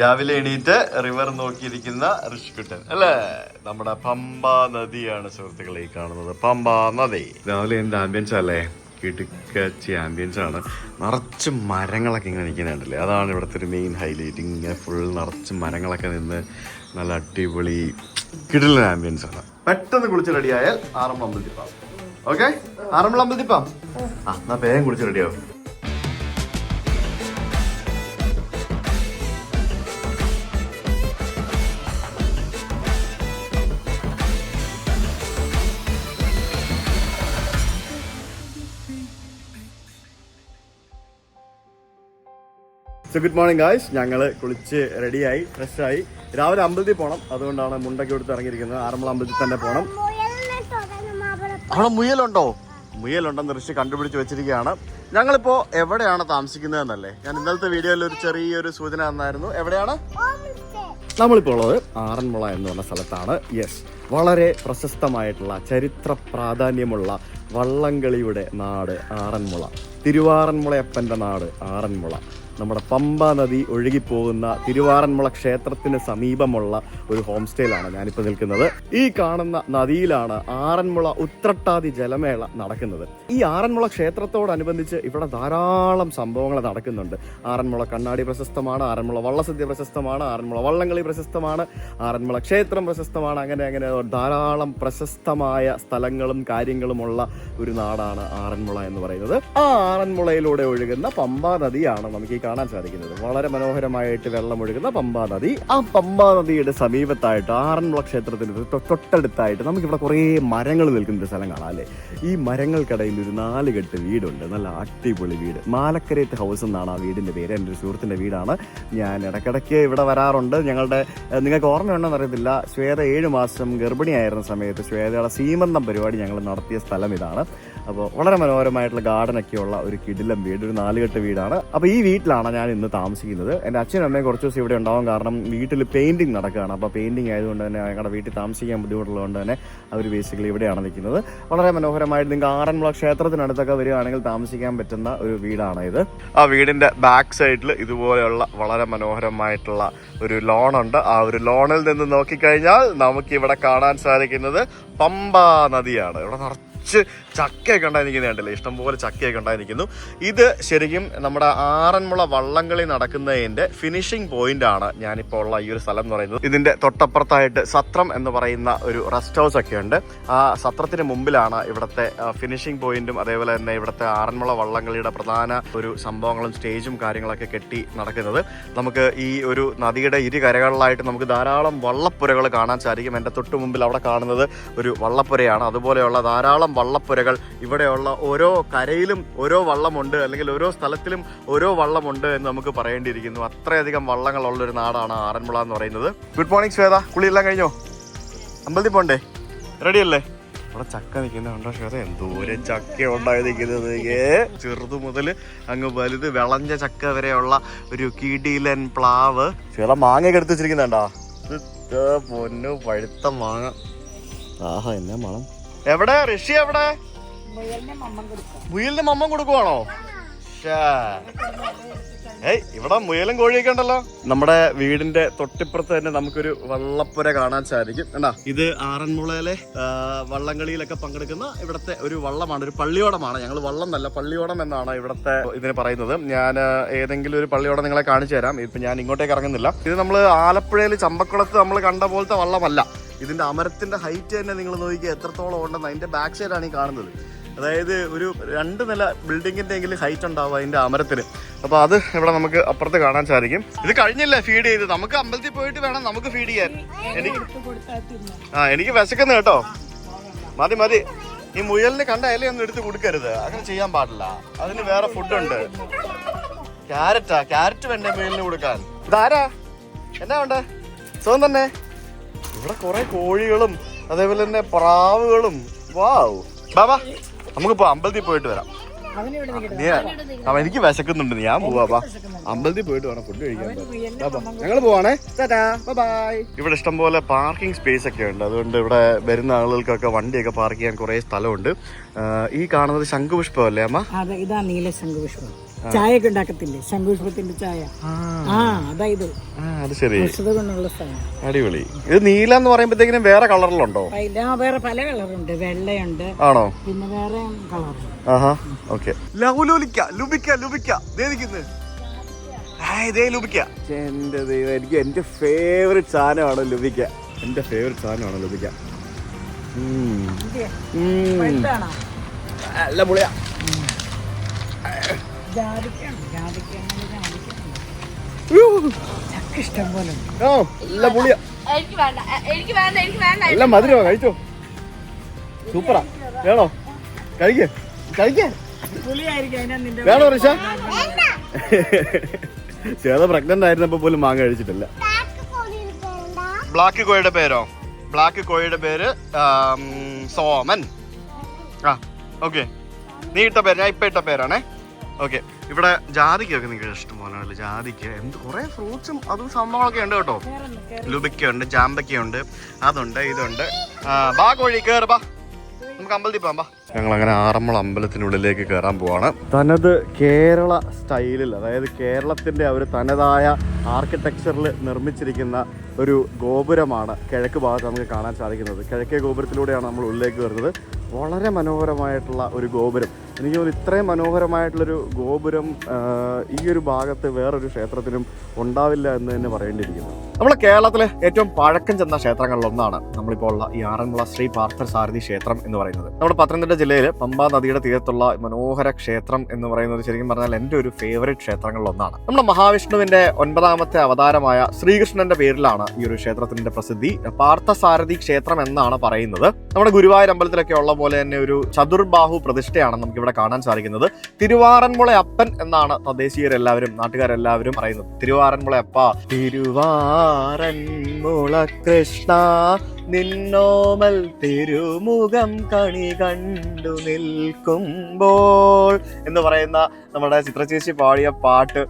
രാവിലെ എണീറ്റ് റിവർ നോക്കിയിരിക്കുന്ന ഋഷിക്കുട്ടൻ അല്ലേ? നമ്മുടെ പമ്പ നദിയാണ് സുഹൃത്തുക്കളെ ഈ കാണുന്നത്, പമ്പ നദി. രാവിലെ എന്ത് ആംബിയൻസ് അല്ലേ, കിടുക്കച്ചി ആംബിയൻസ് ആണ്. നിറച്ച് മരങ്ങളൊക്കെ ഇങ്ങനെ നിൽക്കുന്നുണ്ടല്ലേ, അതാണ് ഇവിടുത്തെ ഒരു മെയിൻ ഹൈലൈറ്റ്. ഇങ്ങനെ ഫുൾ നിറച്ച് മരങ്ങളൊക്കെ നിന്ന് നല്ല അടിപൊളി കിടിലൻ ആംബിയൻസ് ആണ്. പെട്ടെന്ന് കുളിച്ച് റെഡിയായാൽ ആറന്മുള അമ്പലത്തിൽ പോകാം. ഓക്കെ, ആറന്മുള അമ്പലത്തിൽ പോകാം. എന്നാ വേഗം കുളിച്ച് റെഡിയാവും. സോ ഗുഡ് മോർണിംഗ് ഗായ്സ്, ഞങ്ങൾ കുളിച്ച് റെഡിയായി ഫ്രഷായി. രാവിലെ അമ്പലത്തിൽ പോകണം, അതുകൊണ്ടാണ് മുണ്ടൊക്കെ എടുത്ത് ഇറങ്ങിയിരിക്കുന്നത്. ആറന്മുള അമ്പലത്തിൽ തന്നെ പോകണം. അവിടെ മുയലുണ്ടോ? മുയലുണ്ടെന്ന് ഋഷി കണ്ടുപിടിച്ച് വെച്ചിരിക്കുകയാണ്. ഞങ്ങളിപ്പോൾ എവിടെയാണ് താമസിക്കുന്നതെന്നല്ലേ ഞാൻ ഇന്നലത്തെ വീഡിയോയിൽ ഒരു ചെറിയൊരു സൂചന തന്നായിരുന്നു. എവിടെയാണ് നമ്മളിപ്പോൾ ഉള്ളത്? ആറന്മുള എന്ന് പറഞ്ഞ സ്ഥലത്താണ്. യെസ്, വളരെ പ്രശസ്തമായിട്ടുള്ള ചരിത്ര പ്രാധാന്യമുള്ള വള്ളംകളിയുടെ നാട് ആറന്മുള, തിരുവാറന്മുളയപ്പൻ്റെ നാട് ആറന്മുള. നമ്മുടെ പമ്പ നദി ഒഴുകിപ്പോകുന്ന തിരുവാറന്മുള ക്ഷേത്രത്തിന് സമീപമുള്ള ഒരു ഹോം സ്റ്റേയിലാണ് ഞാനിപ്പോൾ നിൽക്കുന്നത്. ഈ കാണുന്ന നദിയിലാണ് ആറന്മുള ഉത്രട്ടാതി ജലമേള നടക്കുന്നത്. ഈ ആറന്മുള ക്ഷേത്രത്തോടനുബന്ധിച്ച് ഇവിടെ ധാരാളം സംഭവങ്ങൾ നടക്കുന്നുണ്ട്. ആറന്മുള കണ്ണാടി പ്രശസ്തമാണ്, ആറന്മുള വള്ളസദ്യ പ്രശസ്തമാണ്, ആറന്മുള വള്ളംകളി പ്രശസ്തമാണ്, ആറന്മുള ക്ഷേത്രം പ്രശസ്തമാണ്. അങ്ങനെ ധാരാളം പ്രശസ്തമായ സ്ഥലങ്ങളും കാര്യങ്ങളുമുള്ള ഒരു നാടാണ് ആറന്മുള എന്ന് പറയുന്നത്. ആ ആറന്മുളയിലൂടെ ഒഴുകുന്ന പമ്പാ നദിയാണ് നമുക്ക് കാണാൻ സാധിക്കുന്നത്. വളരെ മനോഹരമായിട്ട് വെള്ളം ഒഴുകുന്ന പമ്പാ നദി. ആ പമ്പാ നദിയുടെ സമീപത്തായിട്ട് ആറന്മുള ക്ഷേത്രത്തിന് തൊട്ടടുത്തായിട്ട് നമുക്കിവിടെ കുറേ മരങ്ങൾ നിൽക്കുന്ന ഒരു സ്ഥലം കാണാം അല്ലേ. ഈ മരങ്ങൾക്കിടയിൽ ഒരു 4 കെട്ട് വീടുണ്ട്, നല്ല അടിപൊളി വീട്. മാലക്കരേത്ത് ഹൗസ് എന്നാണ് ആ വീടിൻ്റെ പേര്. എൻ്റെ ഒരു സുഹൃത്തിൻ്റെ വീടാണ്. ഞാൻ ഇടയ്ക്കിടയ്ക്ക് ഇവിടെ വരാറുണ്ട്. നിങ്ങൾക്ക് ഓർമ്മയുണ്ടോന്ന് അറിയത്തില്ല, ശ്വേത 7 മാസം ഗർഭിണിയായിരുന്ന സമയത്ത് ശ്വേതയുടെ സീമന്തം പരിപാടി ഞങ്ങൾ നടത്തിയ സ്ഥലം ഇതാണ്. അപ്പോൾ വളരെ മനോഹരമായിട്ടുള്ള ഗാർഡനൊക്കെയുള്ള ഒരു കിടിലം വീട്, ഒരു 4 കെട്ട് വീടാണ്. അപ്പോൾ ഈ വീട്ടിലാണ് ഞാൻ ഇന്ന് താമസിക്കുന്നത്. എൻ്റെ അച്ഛനും അമ്മയും കുറച്ച് ദിവസം ഇവിടെ ഉണ്ടാവും, കാരണം വീട്ടിൽ പെയിൻറ്റിങ് നടക്കുകയാണ്. അപ്പോൾ പെയിൻറ്റിങ് ആയതുകൊണ്ട് തന്നെ ഞങ്ങളുടെ വീട്ടിൽ താമസിക്കാൻ ബുദ്ധിമുട്ടുള്ളതുകൊണ്ട് തന്നെ അവർ ബേസിക്കലി ഇവിടെയാണ് നിൽക്കുന്നത്. വളരെ മനോഹരമായിട്ട് നിങ്ങൾക്ക് ആറന്മുള ക്ഷേത്രത്തിനടുത്തൊക്കെ വരികയാണെങ്കിൽ താമസിക്കാൻ പറ്റുന്ന ഒരു വീടാണ് ഇത്. ആ വീടിൻ്റെ ബാക്ക് സൈഡിൽ ഇതുപോലെയുള്ള വളരെ മനോഹരമായിട്ടുള്ള ഒരു ലോണുണ്ട്. ആ ഒരു ലോണിൽ നിന്ന് നോക്കിക്കഴിഞ്ഞാൽ നമുക്ക് ഇവിടെ കാണാൻ സാധിക്കുന്നത് പമ്പാ നദിയാണ്. ഇവിടെ ചക്കയൊക്കെ ഉണ്ടായിരിക്കുന്നുണ്ടല്ലേ, ഇഷ്ടംപോലെ ചക്കയൊക്കെ ഉണ്ടായിരിക്കുന്നു. ഇത് ശരിക്കും നമ്മുടെ ആറന്മുള വള്ളംകളി നടക്കുന്നതിന്റെ ഫിനിഷിംഗ് പോയിന്റ് ആണ് ഞാനിപ്പോൾ ഉള്ള ഈ ഒരു സ്ഥലം എന്ന് പറയുന്നത്. ഇതിന്റെ തൊട്ടപ്പുറത്തായിട്ട് സത്രം എന്ന് പറയുന്ന ഒരു റെസ്റ്റ് ഹൗസ് ഒക്കെ ഉണ്ട്. ആ സത്രത്തിന് മുമ്പിലാണ് ഇവിടുത്തെ ഫിനിഷിംഗ് പോയിന്റും അതേപോലെ തന്നെ ഇവിടുത്തെ ആറന്മുള വള്ളംകളിയുടെ പ്രധാന ഒരു സംഭവങ്ങളും സ്റ്റേജും കാര്യങ്ങളൊക്കെ കെട്ടി നടക്കുന്നത്. നമുക്ക് ഈ ഒരു നദിയുടെ ഇരുകരകളിലായിട്ട് നമുക്ക് ധാരാളം വള്ളപ്പുരകൾ കാണാൻ സാധിക്കും. എൻ്റെ തൊട്ട് മുമ്പിൽ അവിടെ കാണുന്നത് ഒരു വള്ളപ്പുരയാണ്. അതുപോലെയുള്ള ധാരാളം വള്ളപ്പുരകൾ, ഇവിടെയുള്ള ഓരോ കരയിലും ഓരോ വള്ളമുണ്ട്, അല്ലെങ്കിൽ ഓരോ സ്ഥലത്തിലും ഓരോ വള്ളമുണ്ട് എന്ന് നമുക്ക് പറയേണ്ടിയിരിക്കുന്നു. അത്രയധികം വള്ളങ്ങളുള്ളൊരു നാടാണ് ആറന്മുള എന്ന് പറയുന്നത്. ഗുഡ് മോർണിംഗ് ശ്വേത, കുളിയെല്ലാം കഴിഞ്ഞോ? അമ്പലത്തിൽ പോണ്ടേ? റെഡിയല്ലേ? ഇവിടെ ചക്ക നിൽക്കുന്നുണ്ടോ ശ്വേത? എന്തോരം ചക്ക ഉണ്ടായി നിൽക്കുന്നത്. ചെറുതു മുതൽ അങ്ങ് വലുത് വിളഞ്ഞ ചക്ക വരെയുള്ള ഒരു കിടിലൻ പ്ലാവ്. ശ്വേത മാങ്ങയൊക്കെ എടുത്ത് വെച്ചിരിക്കുന്നുണ്ടോ? പൊന്നു പഴുത്ത മാങ്ങ. ആഹാ, എന്നാ മണം. എവിടെ ഋഷി? എവിടെ മുയലിന് മമ്മം കൊടുക്കുവാണോ? ഇവിടെ മുയലും കോഴിയൊക്കെ ഉണ്ടല്ലോ. നമ്മുടെ വീടിന്റെ തൊട്ടിപ്പുറത്ത് തന്നെ നമുക്കൊരു വള്ളപ്പുര കാണാൻ സാധിക്കും. എന്നാ ഇത് ആറന്മുളയിലെ വള്ളംകളിയിലൊക്കെ പങ്കെടുക്കുന്ന ഇവിടുത്തെ ഒരു വള്ളമാണ്, ഒരു പള്ളിയോടമാണ്. ഞങ്ങൾ വള്ളം എന്നല്ല, പള്ളിയോടം എന്നാണ് ഇവിടുത്തെ ഇതിന് പറയുന്നത്. ഞാൻ ഏതെങ്കിലും ഒരു പള്ളിയോടം നിങ്ങളെ കാണിച്ചു തരാം. ഇപ്പൊ ഞാൻ ഇങ്ങോട്ടേക്ക് ഇറങ്ങുന്നില്ല. ഇത് നമ്മൾ ആലപ്പുഴയിൽ ചമ്പക്കുളത്ത് നമ്മൾ കണ്ട പോലത്തെ വള്ളമല്ല. ഇതിന്റെ അമരത്തിന്റെ ഹൈറ്റ് തന്നെ നിങ്ങൾ നോക്കിയാൽ എത്രത്തോളം ഉണ്ടെന്ന്. അതിന്റെ ബാക്ക് സൈഡാണ് ഈ കാണുന്നത്. അതായത് ഒരു 2 നില ബിൽഡിങ്ങിന്റെ എങ്കിലും ഹൈറ്റ് ഉണ്ടാവും അതിന്റെ അമരത്തിന്. അപ്പൊ അത് ഇവിടെ നമുക്ക് അപ്പുറത്ത് കാണാൻ സാധിക്കും. ഇത് കഴിഞ്ഞില്ലേ ഫീഡ് ചെയ്ത്? നമുക്ക് അമ്പലത്തിൽ പോയിട്ട് വേണം നമുക്ക് ഫീഡ് ചെയ്യാൻ. എനിക്ക് വിശക്കുന്നു കേട്ടോ. മതി. ഈ മുയലിന് കണ്ട ഇലയൊന്നും എടുത്ത് കൊടുക്കരുത്, അങ്ങനെ ചെയ്യാൻ പാടില്ല. അതിന് വേറെ ഫുഡുണ്ട്. ക്യാരറ്റ് വേണ്ടേ മുയലിന് കൊടുക്കാൻ? ഇതാരാ? എന്നാ ഉണ്ട്? സുഖം തന്നെ. ഇവിടെ കുറെ കോഴികളും അതേപോലെ തന്നെ പ്രാവുകളും. വാവ്, ബാബാ നമുക്ക് അമ്പലത്തിൽ പോയിട്ട് വരാം. എനിക്ക് വിശക്കുന്നുണ്ട്, ഞാൻ പോവാ. അമ്പലത്തിൽ പോയിട്ട് വേണം ഫുഡ് കഴിക്കാൻ. ഞങ്ങൾ പോവാണേ. ഇവിടെ ഇഷ്ടംപോലെ പാർക്കിംഗ് സ്പേസ് ഒക്കെ ഉണ്ട്. അതുകൊണ്ട് ഇവിടെ വരുന്ന ആളുകൾക്കൊക്കെ വണ്ടിയൊക്കെ പാർക്ക് ചെയ്യാൻ കുറെ സ്ഥലമുണ്ട്. ഈ കാണുന്നത് ശംഖുപുഷ്പം അല്ലേ അമ്മ? അതെ, ഇതാ നീല ശംഖുപുഷ്പം. ചായ ഒക്കെ ഉണ്ടാക്കത്തില്ലേ, ശംഖുപുഷ്പത്തിന്റെ ചായ. ഇത്. അത് ശരി, ഔഷധ ഗുണമുള്ള സ്ഥലം. അടിപൊളി. ഇത് നീല എന്ന് പറയുമ്പോഴത്തേക്കിനും വേറെ കളറിലുണ്ടോ? വേറെ പല കളറുണ്ട്, വെള്ളയുണ്ട്. ആണോ? പിന്നെ വേറെ കളറുണ്ട്. ഓക്കെ. എനിക്ക് എന്റെ ഫേവറേറ്റ് സാധനമാണ് ലുബിക്ക. എന്റെ ഫേവറേറ്റ് സാധനമാണ് ലുബിക്ക. നല്ല പുളിയാ. ഇഷ്ടം പോലെ നല്ല പുളിയാ. നല്ല മധുരമാ. കഴിച്ചോ, സൂപ്പറാ. വേണോ? കഴിക്കേ വേണോ ഋഷ? ചേത പ്രഗ്നന്റ് ആയിരുന്നപ്പോ പോലും മാങ്ങ കഴിച്ചിട്ടില്ല. ബ്ലാക്ക് കോഴിയുടെ പേരോ? ബ്ലാക്ക് കോഴിയുടെ പേര് സോമൻ. ഓക്കെ, നീ ഇട്ട പേര്, ഞാൻ ഇപ്പൊ ഇട്ട പേരാണേ. ഓക്കെ. ഇവിടെ ജാതിക്കൊക്കെ നിങ്ങൾക്ക് ഇഷ്ടം പോലെയാണല്ലോ. ജാതിക്ക് എന്ത് കുറെ ഫ്രൂട്ട്സും അതും സംഭവങ്ങളൊക്കെ ഉണ്ട് കേട്ടോ. ലുബിക്കുണ്ട്, ജാമ്പയ്ക്കുണ്ട്, അതുണ്ട്, ഇതുണ്ട്. ബാ കോഴി കേറ്, ബാ നമുക്ക് അമ്പലത്തിൽ പോകാം. ഞങ്ങൾ അങ്ങനെ ആറന്മുള അമ്പലത്തിനുള്ളിലേക്ക് കയറാൻ പോവാണ്. തനത് കേരള സ്റ്റൈലിൽ, അതായത് കേരളത്തിന്റെ ഒരു തനതായ ആർക്കിടെക്ചറിൽ നിർമ്മിച്ചിരിക്കുന്ന ഒരു ഗോപുരമാണ് കിഴക്ക് ഭാഗത്ത് നമുക്ക് കാണാൻ സാധിക്കുന്നത്. കിഴക്കേ ഗോപുരത്തിലൂടെയാണ് നമ്മൾ ഉള്ളിലേക്ക് വരുന്നത്. വളരെ മനോഹരമായിട്ടുള്ള ഒരു ഗോപുരം. എനിക്ക് തോന്നുന്നു ഇത്രയും മനോഹരമായിട്ടുള്ളൊരു ഗോപുരം ഈ ഒരു ഭാഗത്ത് വേറൊരു ക്ഷേത്രത്തിനും ഉണ്ടാവില്ല എന്ന് തന്നെ പറയേണ്ടിയിരിക്കുന്നു. നമ്മുടെ കേരളത്തിലെ ഏറ്റവും പഴക്കം ചെന്ന ക്ഷേത്രങ്ങളിലൊന്നാണ് നമ്മളിപ്പോൾ ഉള്ള ഈ ആറന്മുള ശ്രീ പാർത്ഥസാരഥി ക്ഷേത്രം എന്ന് പറയുന്നത്. നമ്മുടെ പത്തനംതിട്ട ജില്ലയിൽ പമ്പാ നദിയുടെ തീരത്തുള്ള മനോഹര ക്ഷേത്രം എന്ന് പറയുന്നത് ശരിക്കും പറഞ്ഞാൽ എൻ്റെ ഒരു ഫേവറേറ്റ് ക്ഷേത്രങ്ങളിലൊന്നാണ്. നമ്മുടെ മഹാവിഷ്ണുവിന്റെ 9ാമത്തെ അവതാരമായ ശ്രീകൃഷ്ണന്റെ പേരിലാണ് ഈ ഒരു ക്ഷേത്രത്തിന്റെ പ്രസിദ്ധി. പാർത്ഥസാരഥി ക്ഷേത്രം എന്നാണ് പറയുന്നത്. നമ്മുടെ ഗുരുവായൂർ അമ്പലത്തിലൊക്കെ ഉള്ള പോലെ തന്നെ ഒരു ചതുർബാഹു പ്രതിഷ്ഠയാണ് നമുക്ക് ഇവിടെ കാണാൻ സാധിക്കുന്നത്. തിരുവാറന്മുള അപ്പൻ എന്നാണ് തദ്ദേശീയരെല്ലാവരും, നാട്ടുകാരെല്ലാവരും പറയുന്നത്. തിരുവാറന്മുള അപ്പ, തിരുവാറന്മുള കൃഷ്ണ, നിന്നോമൽ തിരുമുഖം കണി കണ്ടു നിൽക്കുമ്പോൾ എന്ന് പറയുന്ന നമ്മുടെ ചിത്രചേച്ചി പാടിയ പാട്ട്,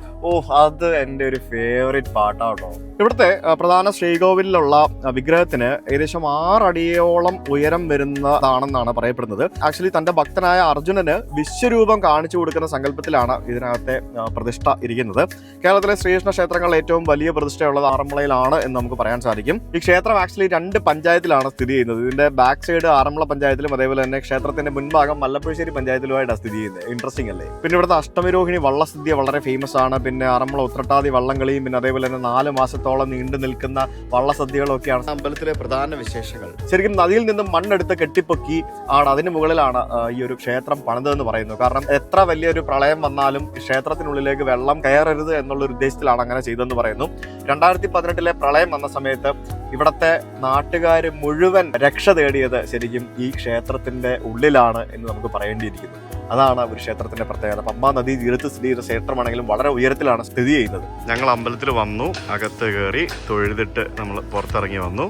അത് എൻ്റെ ഒരു ഫേവറേറ്റ് പാട്ടാട്ടോ. ഇവിടുത്തെ പ്രധാന ശ്രീകോവിലുള്ള വിഗ്രഹത്തിന് ഏകദേശം 6 അടിയോളം ഉയരം വരുന്നതാണെന്നാണ് പറയപ്പെടുന്നത്. ആക്ച്വലി തന്റെ ഭക്തനായ അർജുനന് വിശ്വരൂപം കാണിച്ചു കൊടുക്കുന്ന സങ്കല്പത്തിലാണ് ഇതിനകത്തെ പ്രതിഷ്ഠ ഇരിക്കുന്നത്. കേരളത്തിലെ ശ്രീകൃഷ്ണ ക്ഷേത്രങ്ങളിൽ ഏറ്റവും വലിയ പ്രതിഷ്ഠയുള്ളത് ആറന്മുളയിലാണ് എന്ന് നമുക്ക് പറയാൻ സാധിക്കും. ഈ ക്ഷേത്രം ആക്ച്വലി 2 പഞ്ചായത്തിലാണ് സ്ഥിതി ചെയ്യുന്നത്. ഇതിന്റെ ബാക്ക് സൈഡ് ആറന്മുള പഞ്ചായത്തിലും അതേപോലെ തന്നെ ക്ഷേത്രത്തിന്റെ മുൻഭാഗം മല്ലപ്പുഴശ്ശേരി പഞ്ചായത്തിലുമായിട്ടാണ് സ്ഥിതി ചെയ്യുന്നത്. ഇൻട്രസ്റ്റിംഗ് അല്ലേ? പിന്നെ ഇവിടുത്തെ അഷ്ടമിരോഹിണി വള്ളസദ്യ വളരെ ഫേമസ് ആണ്. പിന്നെ ആറന്മുള ഉത്രട്ടാതി വള്ളംകളിയും പിന്നെ അതേപോലെ തന്നെ 4 മാസത്തോളം നീണ്ടു നിൽക്കുന്ന വള്ളസദ്യകളും ഒക്കെയാണ് അമ്പലത്തിലെ പ്രധാന വിശേഷങ്ങൾ. ശരിക്കും നദിയിൽ നിന്നും മണ്ണെടുത്ത് കെട്ടിപ്പൊക്കി ആണ് അതിന് മുകളിലാണ് ഈ ഒരു ക്ഷേത്രം പണിതെന്ന് പറയുന്നു. കാരണം എത്ര വലിയൊരു പ്രളയം വന്നാലും ക്ഷേത്രത്തിനുള്ളിലേക്ക് വെള്ളം കയറരുത് എന്നുള്ള ഒരു ഉദ്ദേശത്തിലാണ് അങ്ങനെ ചെയ്തെന്ന് പറയുന്നു. 2018 പ്രളയം വന്ന സമയത്ത് ഇവിടത്തെ നാട്ടുകാർ മുഴുവൻ രക്ഷ തേടിയത് ശരിക്കും ഈ ക്ഷേത്രത്തിന്റെ ഉള്ളിലാണ് എന്ന് നമുക്ക് പറയേണ്ടിയിരിക്കുന്നു. അതാണ് ഒരു ക്ഷേത്രത്തിന്റെ പ്രത്യേകത. പമ്പാ നദി തീരത്ത് സ്ഥിതി ചെയ്ത ക്ഷേത്രമാണെങ്കിലും വളരെ ഉയരത്തിലാണ് സ്ഥിതി ചെയ്യുന്നത്. ഞങ്ങൾ അമ്പലത്തിൽ വന്നു, അകത്ത് കയറി തൊഴുതിട്ട് നമ്മൾ പുറത്തിറങ്ങി വന്നു.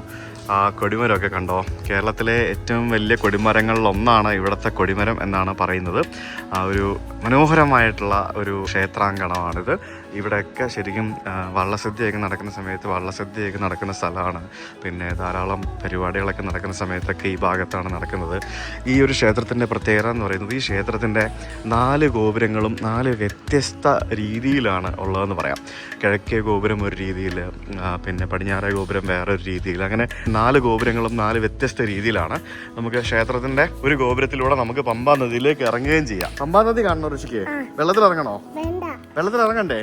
ആ കൊടിമരമൊക്കെ കണ്ടോ? കേരളത്തിലെ ഏറ്റവും വലിയ കൊടിമരങ്ങളിലൊന്നാണ് ഇവിടുത്തെ കൊടിമരം എന്നാണ് പറയുന്നത്. ആ ഒരു മനോഹരമായിട്ടുള്ള ഒരു ക്ഷേത്രാങ്കണമാണിത്. ഇവിടെയൊക്കെ ശരിക്കും വള്ളസദ്യയൊക്കെ നടക്കുന്ന സമയത്ത് വള്ളസദ്യയൊക്കെ നടക്കുന്ന സ്ഥലമാണ്. പിന്നെ ധാരാളം പരിപാടികളൊക്കെ നടക്കുന്ന സമയത്തൊക്കെ ഈ ഭാഗത്താണ് നടക്കുന്നത്. ഈ ഒരു ക്ഷേത്രത്തിൻ്റെ പ്രത്യേകത എന്ന് പറയുന്നത് ഈ ക്ഷേത്രത്തിൻ്റെ 4 ഗോപുരങ്ങളും 4 വ്യത്യസ്ത രീതിയിലാണ് ഉള്ളതെന്ന് പറയാം. കിഴക്കേ ഗോപുരം ഒരു രീതിയിൽ, പിന്നെ പടിഞ്ഞാറേ ഗോപുരം വേറൊരു രീതിയിൽ, അങ്ങനെ 4 ഗോപുരങ്ങളും 4 വ്യത്യസ്ത രീതിയിലാണ്. നമുക്ക് ക്ഷേത്രത്തിന്റെ ഒരു ഗോപുരത്തിലൂടെ നമുക്ക് പമ്പാ നദിയിലേക്ക് ഇറങ്ങുകയും ചെയ്യാം. പമ്പാ നദി കാണണോ ഋഷിക്ക്? വെള്ളത്തിൽ ഇറങ്ങണോ? വെള്ളത്തിൽ ഇറങ്ങണ്ടേ?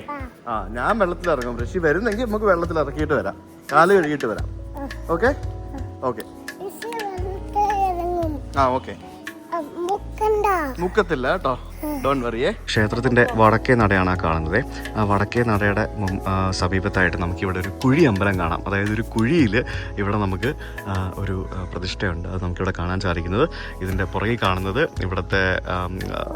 ഞാൻ വെള്ളത്തിൽ ഇറങ്ങും. ഋഷി വരുന്നെങ്കിൽ നമുക്ക് വെള്ളത്തിൽ ഇറക്കിയിട്ട് വരാം, കാല് കഴുകിയിട്ട് വരാം. Okay okay okay. മുക്കത്തില്ല കേട്ടോ, ഡോണ്ട് വറിയേ. ക്ഷേത്രത്തിന്റെ വടക്കേ നടയാണ് കാണുന്നത്. ആ വടക്കേ നടയുടെ സമീപത്തായിട്ട് നമുക്കിവിടെ ഒരു കുഴി അമ്പലം കാണാം. അതായത് ഒരു കുഴിയിൽ ഇവിടെ നമുക്ക് ഒരു പ്രതിഷ്ഠയുണ്ട്. അത് നമുക്കിവിടെ കാണാൻ സാധിക്കുന്നത്. ഇതിൻ്റെ പുറകിൽ കാണുന്നത് ഇവിടുത്തെ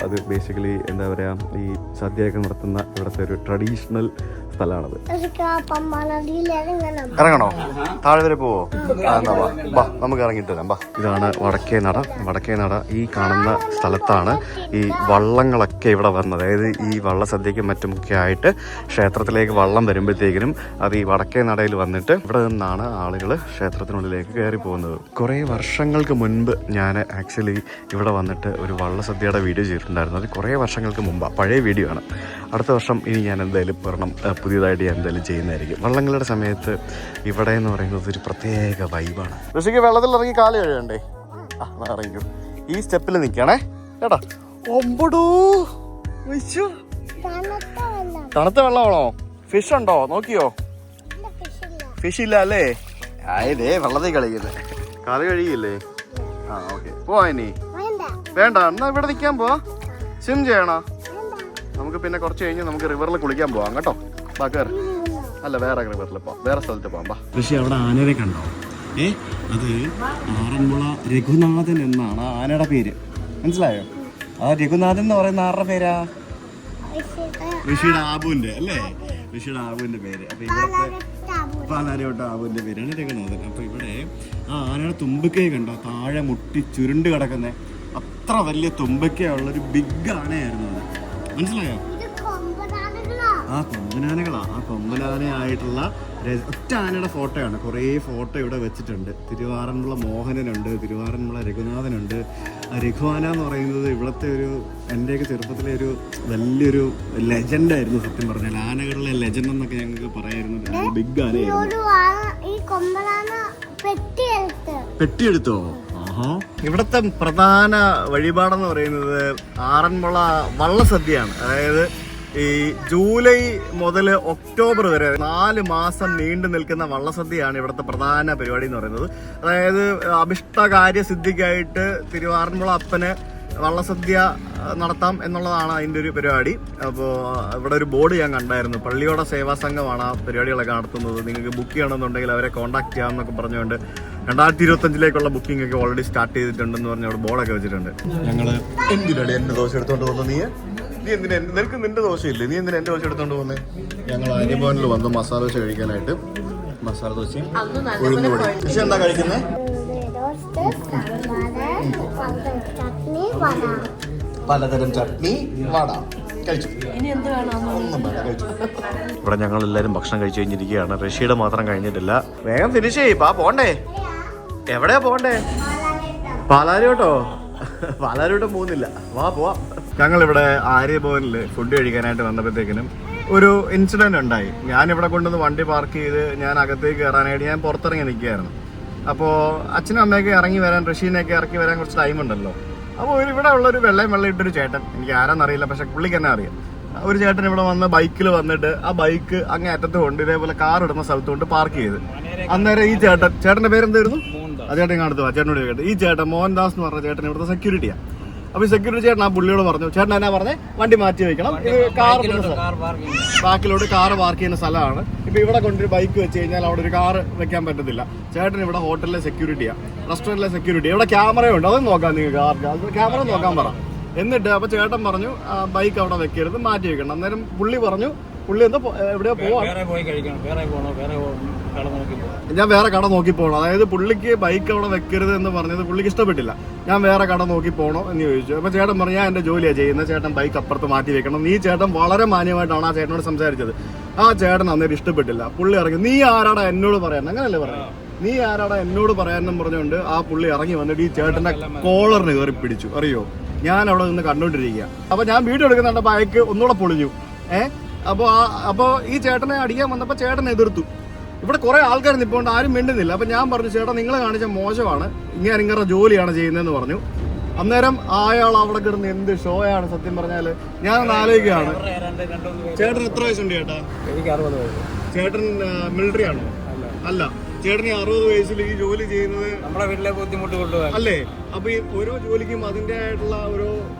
അത് ബേസിക്കലി എന്താ പറയുക, ഈ സദ്യയൊക്കെ നടത്തുന്ന ഇവിടുത്തെ ഒരു ട്രഡീഷണൽ സ്ഥലമാണത്. ഇറങ്ങണോ? താഴെ വരെ പോവോ? ബാ നമുക്ക് ഇറങ്ങിയിട്ട് വരാം. ബാ, ഇതാണ് വടക്കേ നട. വടക്കേ നട ഈ കാണുന്ന സ്ഥലത്താണ് ഈ വള്ളങ്ങളൊക്കെ ഇവിടെ വരുന്നത്. അതായത് ഈ വള്ളസദ്യയ്ക്കും മറ്റുമൊക്കെ ആയിട്ട് ക്ഷേത്രത്തിലേക്ക് വള്ളം വരുമ്പോഴത്തേക്കിനും അത് ഈ വടക്കേ നടയിൽ വന്നിട്ട് ഇവിടെ നിന്നാണ് ആളുകൾ ക്ഷേത്രത്തിനുള്ളിലേക്ക് കയറി പോകുന്നത്. കുറേ വർഷങ്ങൾക്ക് മുൻപ് ഞാൻ ആക്ച്വലി ഇവിടെ വന്നിട്ട് ഒരു വള്ളസദ്യയുടെ വീഡിയോ ചെയ്തിട്ടുണ്ടായിരുന്നു. അത് കുറേ വർഷങ്ങൾക്ക് മുമ്പാണ്, പഴയ വീഡിയോ ആണ്. അടുത്ത വർഷം ഇനി ഞാൻ എന്തായാലും വരണം. പുതിയതായിട്ട് ഞാൻ എന്തായാലും ചെയ്യുന്നതായിരിക്കും. വള്ളങ്ങളുടെ സമയത്ത് ഇവിടെ എന്ന് പറയുന്നത് ഒരു പ്രത്യേക വൈബാണ്. ഋഷിക്ക് വെള്ളത്തിൽ ഇറങ്ങി കാല് കഴുകണ്ടേ? ആ ഇറങ്ങിക്കും. ഈ സ്റ്റെപ്പിൽ നിൽക്കണേ കേട്ടാ. ഒമ്പടൂ തണുത്ത വെള്ളമാണോ? ഫിഷ് ഉണ്ടോ? നോക്കിയോ? ഫിഷ് ഇല്ല അല്ലേ? ആയതേ വെള്ളത്തിൽ കളിക്കുന്നത്. കാല് കഴുകിയില്ലേ? ആ ഓക്കെ. പോവാ ഇനി? വേണ്ട, എന്നാ ഇവിടെ നിൽക്കാൻ പോവാ. സ്വിം ചെയ്യണോ? നമുക്ക് പിന്നെ കുറച്ച് കഴിഞ്ഞ് നമുക്ക് റിവറിൽ കുളിക്കാൻ പോവാം കേട്ടോ. ബാക്കേർ അല്ല, വേറെ റിവറിൽ പോവാം, വേറെ സ്ഥലത്ത് പോവാം. ബാ. ഋഷി അവിടെ ആനയെ കണ്ടോ? അത് ആറന്മുള രഘുനാഥൻ എന്നാണ് ആ ആനയുടെ പേര്. മനസ്സിലായോ? ആ രഘുനാഥൻ എന്ന് പറയുന്ന ആരുടെ പേരാ? ഋഷിയുടെ ആബുവിന്റെ അല്ലേ? ഋഷിയുടെ ആബുവിന്റെ പേര്. അപ്പൊ ഇവിടുത്തെ പാലാരിയോട്ട ആബുവിന്റെ പേരാണ് രഘുനാഥൻ. അപ്പൊ ഇവിടെ ആ ആനയുടെ തുമ്പിക്കൈ കണ്ടോ? താഴെ മുട്ടി ചുരുണ്ട് കിടക്കുന്ന അത്ര വലിയ തുമ്പിക്കയുള്ളൊരു ബിഗ് ആനയായിരുന്നു അത്. മനസ്സിലായോ? ആ കൊമ്പനാനകളാ. ആ കൊമ്പനാനയായിട്ടുള്ള ഒറ്റ ആനയുടെ ഫോട്ടോയാണ്. കുറേ ഫോട്ടോ ഇവിടെ വെച്ചിട്ടുണ്ട്. തിരുവാറന്മുള മോഹനനുണ്ട്, തിരുവാറന്മുള രഘുനാഥനുണ്ട്. ആ രഘുവാന എന്ന് പറയുന്നത് ഇവിടുത്തെ ഒരു എൻ്റെയൊക്കെ ചെറുപ്പത്തിലെ ഒരു വലിയൊരു ലെജൻഡായിരുന്നു. സത്യം പറഞ്ഞാൽ ആനകളിലെ ലെജൻഡ് എന്നൊക്കെ ഞങ്ങൾക്ക് പറയായിരുന്നു. ബിഗ് ആനയായിരുന്നു. പെട്ടിയെടുത്തോ? ഇവിടുത്തെ പ്രധാന വഴിപാടെന്ന് പറയുന്നത് ആറന്മുള വള്ളസദ്യയാണ്. അതായത് ഈ ജൂലൈ മുതൽ ഒക്ടോബർ വരെ 4 മാസം നീണ്ടു നിൽക്കുന്ന വള്ളസദ്യയാണ് ഇവിടുത്തെ പ്രധാന പരിപാടി എന്ന് പറയുന്നത്. അതായത് അഭിഷ്ടകാര്യ സിദ്ധിക്കായിട്ട് തിരുവാറന്മുള അപ്പന് വള്ളസദ്യ നടത്താം എന്നുള്ളതാണ് അതിൻ്റെ ഒരു പരിപാടി. അപ്പോൾ ഇവിടെ ഒരു ബോർഡ് ഞാൻ കണ്ടായിരുന്നു. പള്ളിയോട സേവാ സംഘമാണ് ആ പരിപാടികളൊക്കെ നടത്തുന്നത്. നിങ്ങൾക്ക് ബുക്ക് ചെയ്യണമെന്നുണ്ടെങ്കിൽ അവരെ കോൺടാക്ട് ചെയ്യാമെന്നൊക്കെ പറഞ്ഞുകൊണ്ട് 2025 ബുക്കിംഗ് ഒക്കെ ഓൾറെഡി സ്റ്റാർട്ട് ചെയ്തിട്ടുണ്ടെന്ന് പറഞ്ഞ് അവിടെ ബോർഡൊക്കെ വെച്ചിട്ടുണ്ട്. ഞങ്ങൾ എന്തിനാണ് എൻ്റെ ദോശ എടുത്തോണ്ട് പോകുന്നത്? നീ എന്തിനാ? നിനക്ക് നിന്റെ ദോശയില്ലേ? നീ എന്തിനാ എൻ്റെ ദോശ എടുത്തോണ്ട് പോകുന്നത്? ഞങ്ങൾ ആര്യഭവനിൽ വന്ന് മസാല ദോശ കഴിക്കാനായിട്ട്. മസാല ദോശയും ഉഴുന്നുപൊടി. പക്ഷെ എന്താ കഴിക്കുന്നത്? പലതരം ചട്നി, വട കഴിച്ചു. ഇവിടെ ഞങ്ങൾ എല്ലാവരും ഭക്ഷണം കഴിച്ചു കഴിഞ്ഞിരിക്കുകയാണ്. ഋഷിയുടെ മാത്രം കഴിഞ്ഞിട്ടില്ല. വേഗം ഫിനിഷ് ചെയ്യ്. പോണ്ടേ? എവിടെയാ പോണ്ടേ? പാലാരിയോട്ടോ? പാലാരിയോട്ടം പോകുന്നില്ല. വാ പോവാം. ഞങ്ങളിവിടെ ആര്യഭവനിൽ ഫുഡ് കഴിക്കാനായിട്ട് വന്നപ്പോഴത്തേക്കിനും ഒരു ഇൻസിഡന്റ് ഉണ്ടായി. ഞാനിവിടെ കൊണ്ടുവന്ന് വണ്ടി പാർക്ക് ചെയ്ത് ഞാൻ അകത്തേക്ക് കയറാനായിട്ട് ഞാൻ പുറത്തിറങ്ങി നിൽക്കുകയായിരുന്നു. അപ്പോൾ അച്ഛനും അമ്മയൊക്കെ ഇറങ്ങി വരാൻ, ഋഷീനെയൊക്കെ ഇറക്കി വരാൻ കുറച്ച് ടൈം ഉണ്ടല്ലോ. അപ്പോൾ ഇവിടെ ഉള്ളൊരു വെള്ളം ഇട്ടൊരു ചേട്ടൻ, എനിക്ക് ആരാന്നറിയില്ല, പക്ഷെ പുള്ളിക്ക് തന്നെ അറിയാം. ഒരു ചേട്ടൻ ഇവിടെ വന്ന് ബൈക്കിൽ വന്നിട്ട് ആ ബൈക്ക് അങ്ങേ അറ്റത്ത് കൊണ്ട് ഇതേപോലെ കാർ ഇടുന്ന സ്ഥലത്ത് കൊണ്ട് പാർക്ക് ചെയ്ത്. അന്നേരം ഈ ചേട്ടന്റെ പേരെന്തായിരുന്നു? ആ ചേട്ടൻ കാണുത്തു. ചേട്ടനോട് ചോദിക്കട്ടെ. ഈ ചേട്ടൻ മോഹൻദാസ് എന്ന് പറഞ്ഞ ചേട്ടൻ ഇവിടുത്തെ സെക്യൂരിറ്റിയാണ്. അപ്പൊ സെക്യൂരിറ്റി ചേട്ടൻ ആ പുള്ളിയോട് പറഞ്ഞു, ചേട്ടൻ എന്നാ പറഞ്ഞേ, വണ്ടി മാറ്റി വെക്കണം, ഇത് ബാക്കിലോട്ട് കാർ പാർക്ക് ചെയ്യുന്ന സ്ഥലമാണ്. ഇപ്പൊ ഇവിടെ കൊണ്ടൊരു ബൈക്ക് വെച്ച് കഴിഞ്ഞാൽ അവിടെ ഒരു കാർ വെക്കാൻ പറ്റത്തില്ല. ചേട്ടൻ ഇവിടെ ഹോട്ടലിലെ സെക്യൂരിറ്റിയാണ്, റെസ്റ്റോറന്റിലെ സെക്യൂരിറ്റി. ഇവിടെ ക്യാമറയുണ്ട്, അതൊന്നും നോക്കാം. നിങ്ങൾക്ക് ക്യാമറ നോക്കാൻ പറ. എന്നിട്ട് അപ്പൊ ചേട്ടൻ പറഞ്ഞു ബൈക്ക് അവിടെ വെക്കരുത്, മാറ്റി വെക്കണം. അന്നേരം പുള്ളി പറഞ്ഞു, പുള്ളി എന്താ എവിടെയോ പോവാ, ഞാൻ വേറെ കട നോക്കി പോകണം. അതായത് പുള്ളിക്ക് ബൈക്ക് അവിടെ വെക്കരുത് എന്ന് പറഞ്ഞത് പുള്ളിക്ക് ഇഷ്ടപ്പെട്ടില്ല. ഞാൻ വേറെ കട നോക്കി പോകണോ എന്ന് ചോദിച്ചു. അപ്പൊ ചേട്ടൻ പറഞ്ഞു, ഞാൻ എന്റെ ജോലിയാണ് ചെയ്യുന്നത്, ചേട്ടൻ ബൈക്ക് അപ്പുറത്ത് മാറ്റി വെക്കണം. നീ ചേട്ടൻ വളരെ മാന്യമായിട്ടാണ് ആ ചേട്ടനോട് സംസാരിച്ചത്. ആ ചേട്ടൻ അന്നേരം ഇഷ്ടപ്പെട്ടില്ല. പുള്ളി ഇറങ്ങി, നീ ആരാടാ എന്നോട് പറയാൻ, അങ്ങനല്ലേ പറയാം, നീ ആരാടാ എന്നോട് പറയാനെന്നും പറഞ്ഞുകൊണ്ട് ആ പുള്ളി ഇറങ്ങി വന്നിട്ട് ഈ ചേട്ടന്റെ കോളറിന് കയറി പിടിച്ചു. അറിയോ, ഞാൻ അവിടെ നിന്ന് കണ്ടോണ്ടിരിക്കുക. അപ്പൊ ഞാൻ വീഡിയോ എടുക്കുന്നുണ്ട്, ബൈക്ക് ഒന്നുകൂടെ പൊളിഞ്ഞു. അപ്പൊ ഈ ചേട്ടനെ അടിക്കാൻ വന്നപ്പോ ചേട്ടൻ എതിർത്തു. ഇവിടെ കുറെ ആൾക്കാർ നിൽപ്പോണ്ട് ആരും മിണ്ടുന്നില്ല. അപ്പൊ ഞാൻ പറഞ്ഞു, ചേട്ടാ നിങ്ങൾ കാണിച്ച മോശമാണ്, ഇങ്ങനെ ജോലിയാണ് ചെയ്യുന്നതെന്ന് പറഞ്ഞു. അന്നേരം അയാൾ അവിടെ കിടന്ന് എന്ത് ഷോയാണ് സത്യം പറഞ്ഞാല്. ഞാനൊന്ന് ആലോചിക്കുകയാണ്, ചേട്ടൻ എത്ര വയസ്സുണ്ട് ചേട്ടാ? എനിക്ക് 60 വയസ്സ്. ചേട്ടൻ മിലിറ്ററി ആണോ? അല്ല. ചേട്ടന് 60 വയസ്സിൽ ഈ ജോലി ചെയ്യുന്നത് നമ്മുടെ വീട്ടിലെ ബുദ്ധിമുട്ട് കൊണ്ടുപോകാൻ അല്ലേ? അപ്പൊ ഈ ഓരോ ജോലിക്കും അതിൻ്റെ ആയിട്ടുള്ള ഓരോ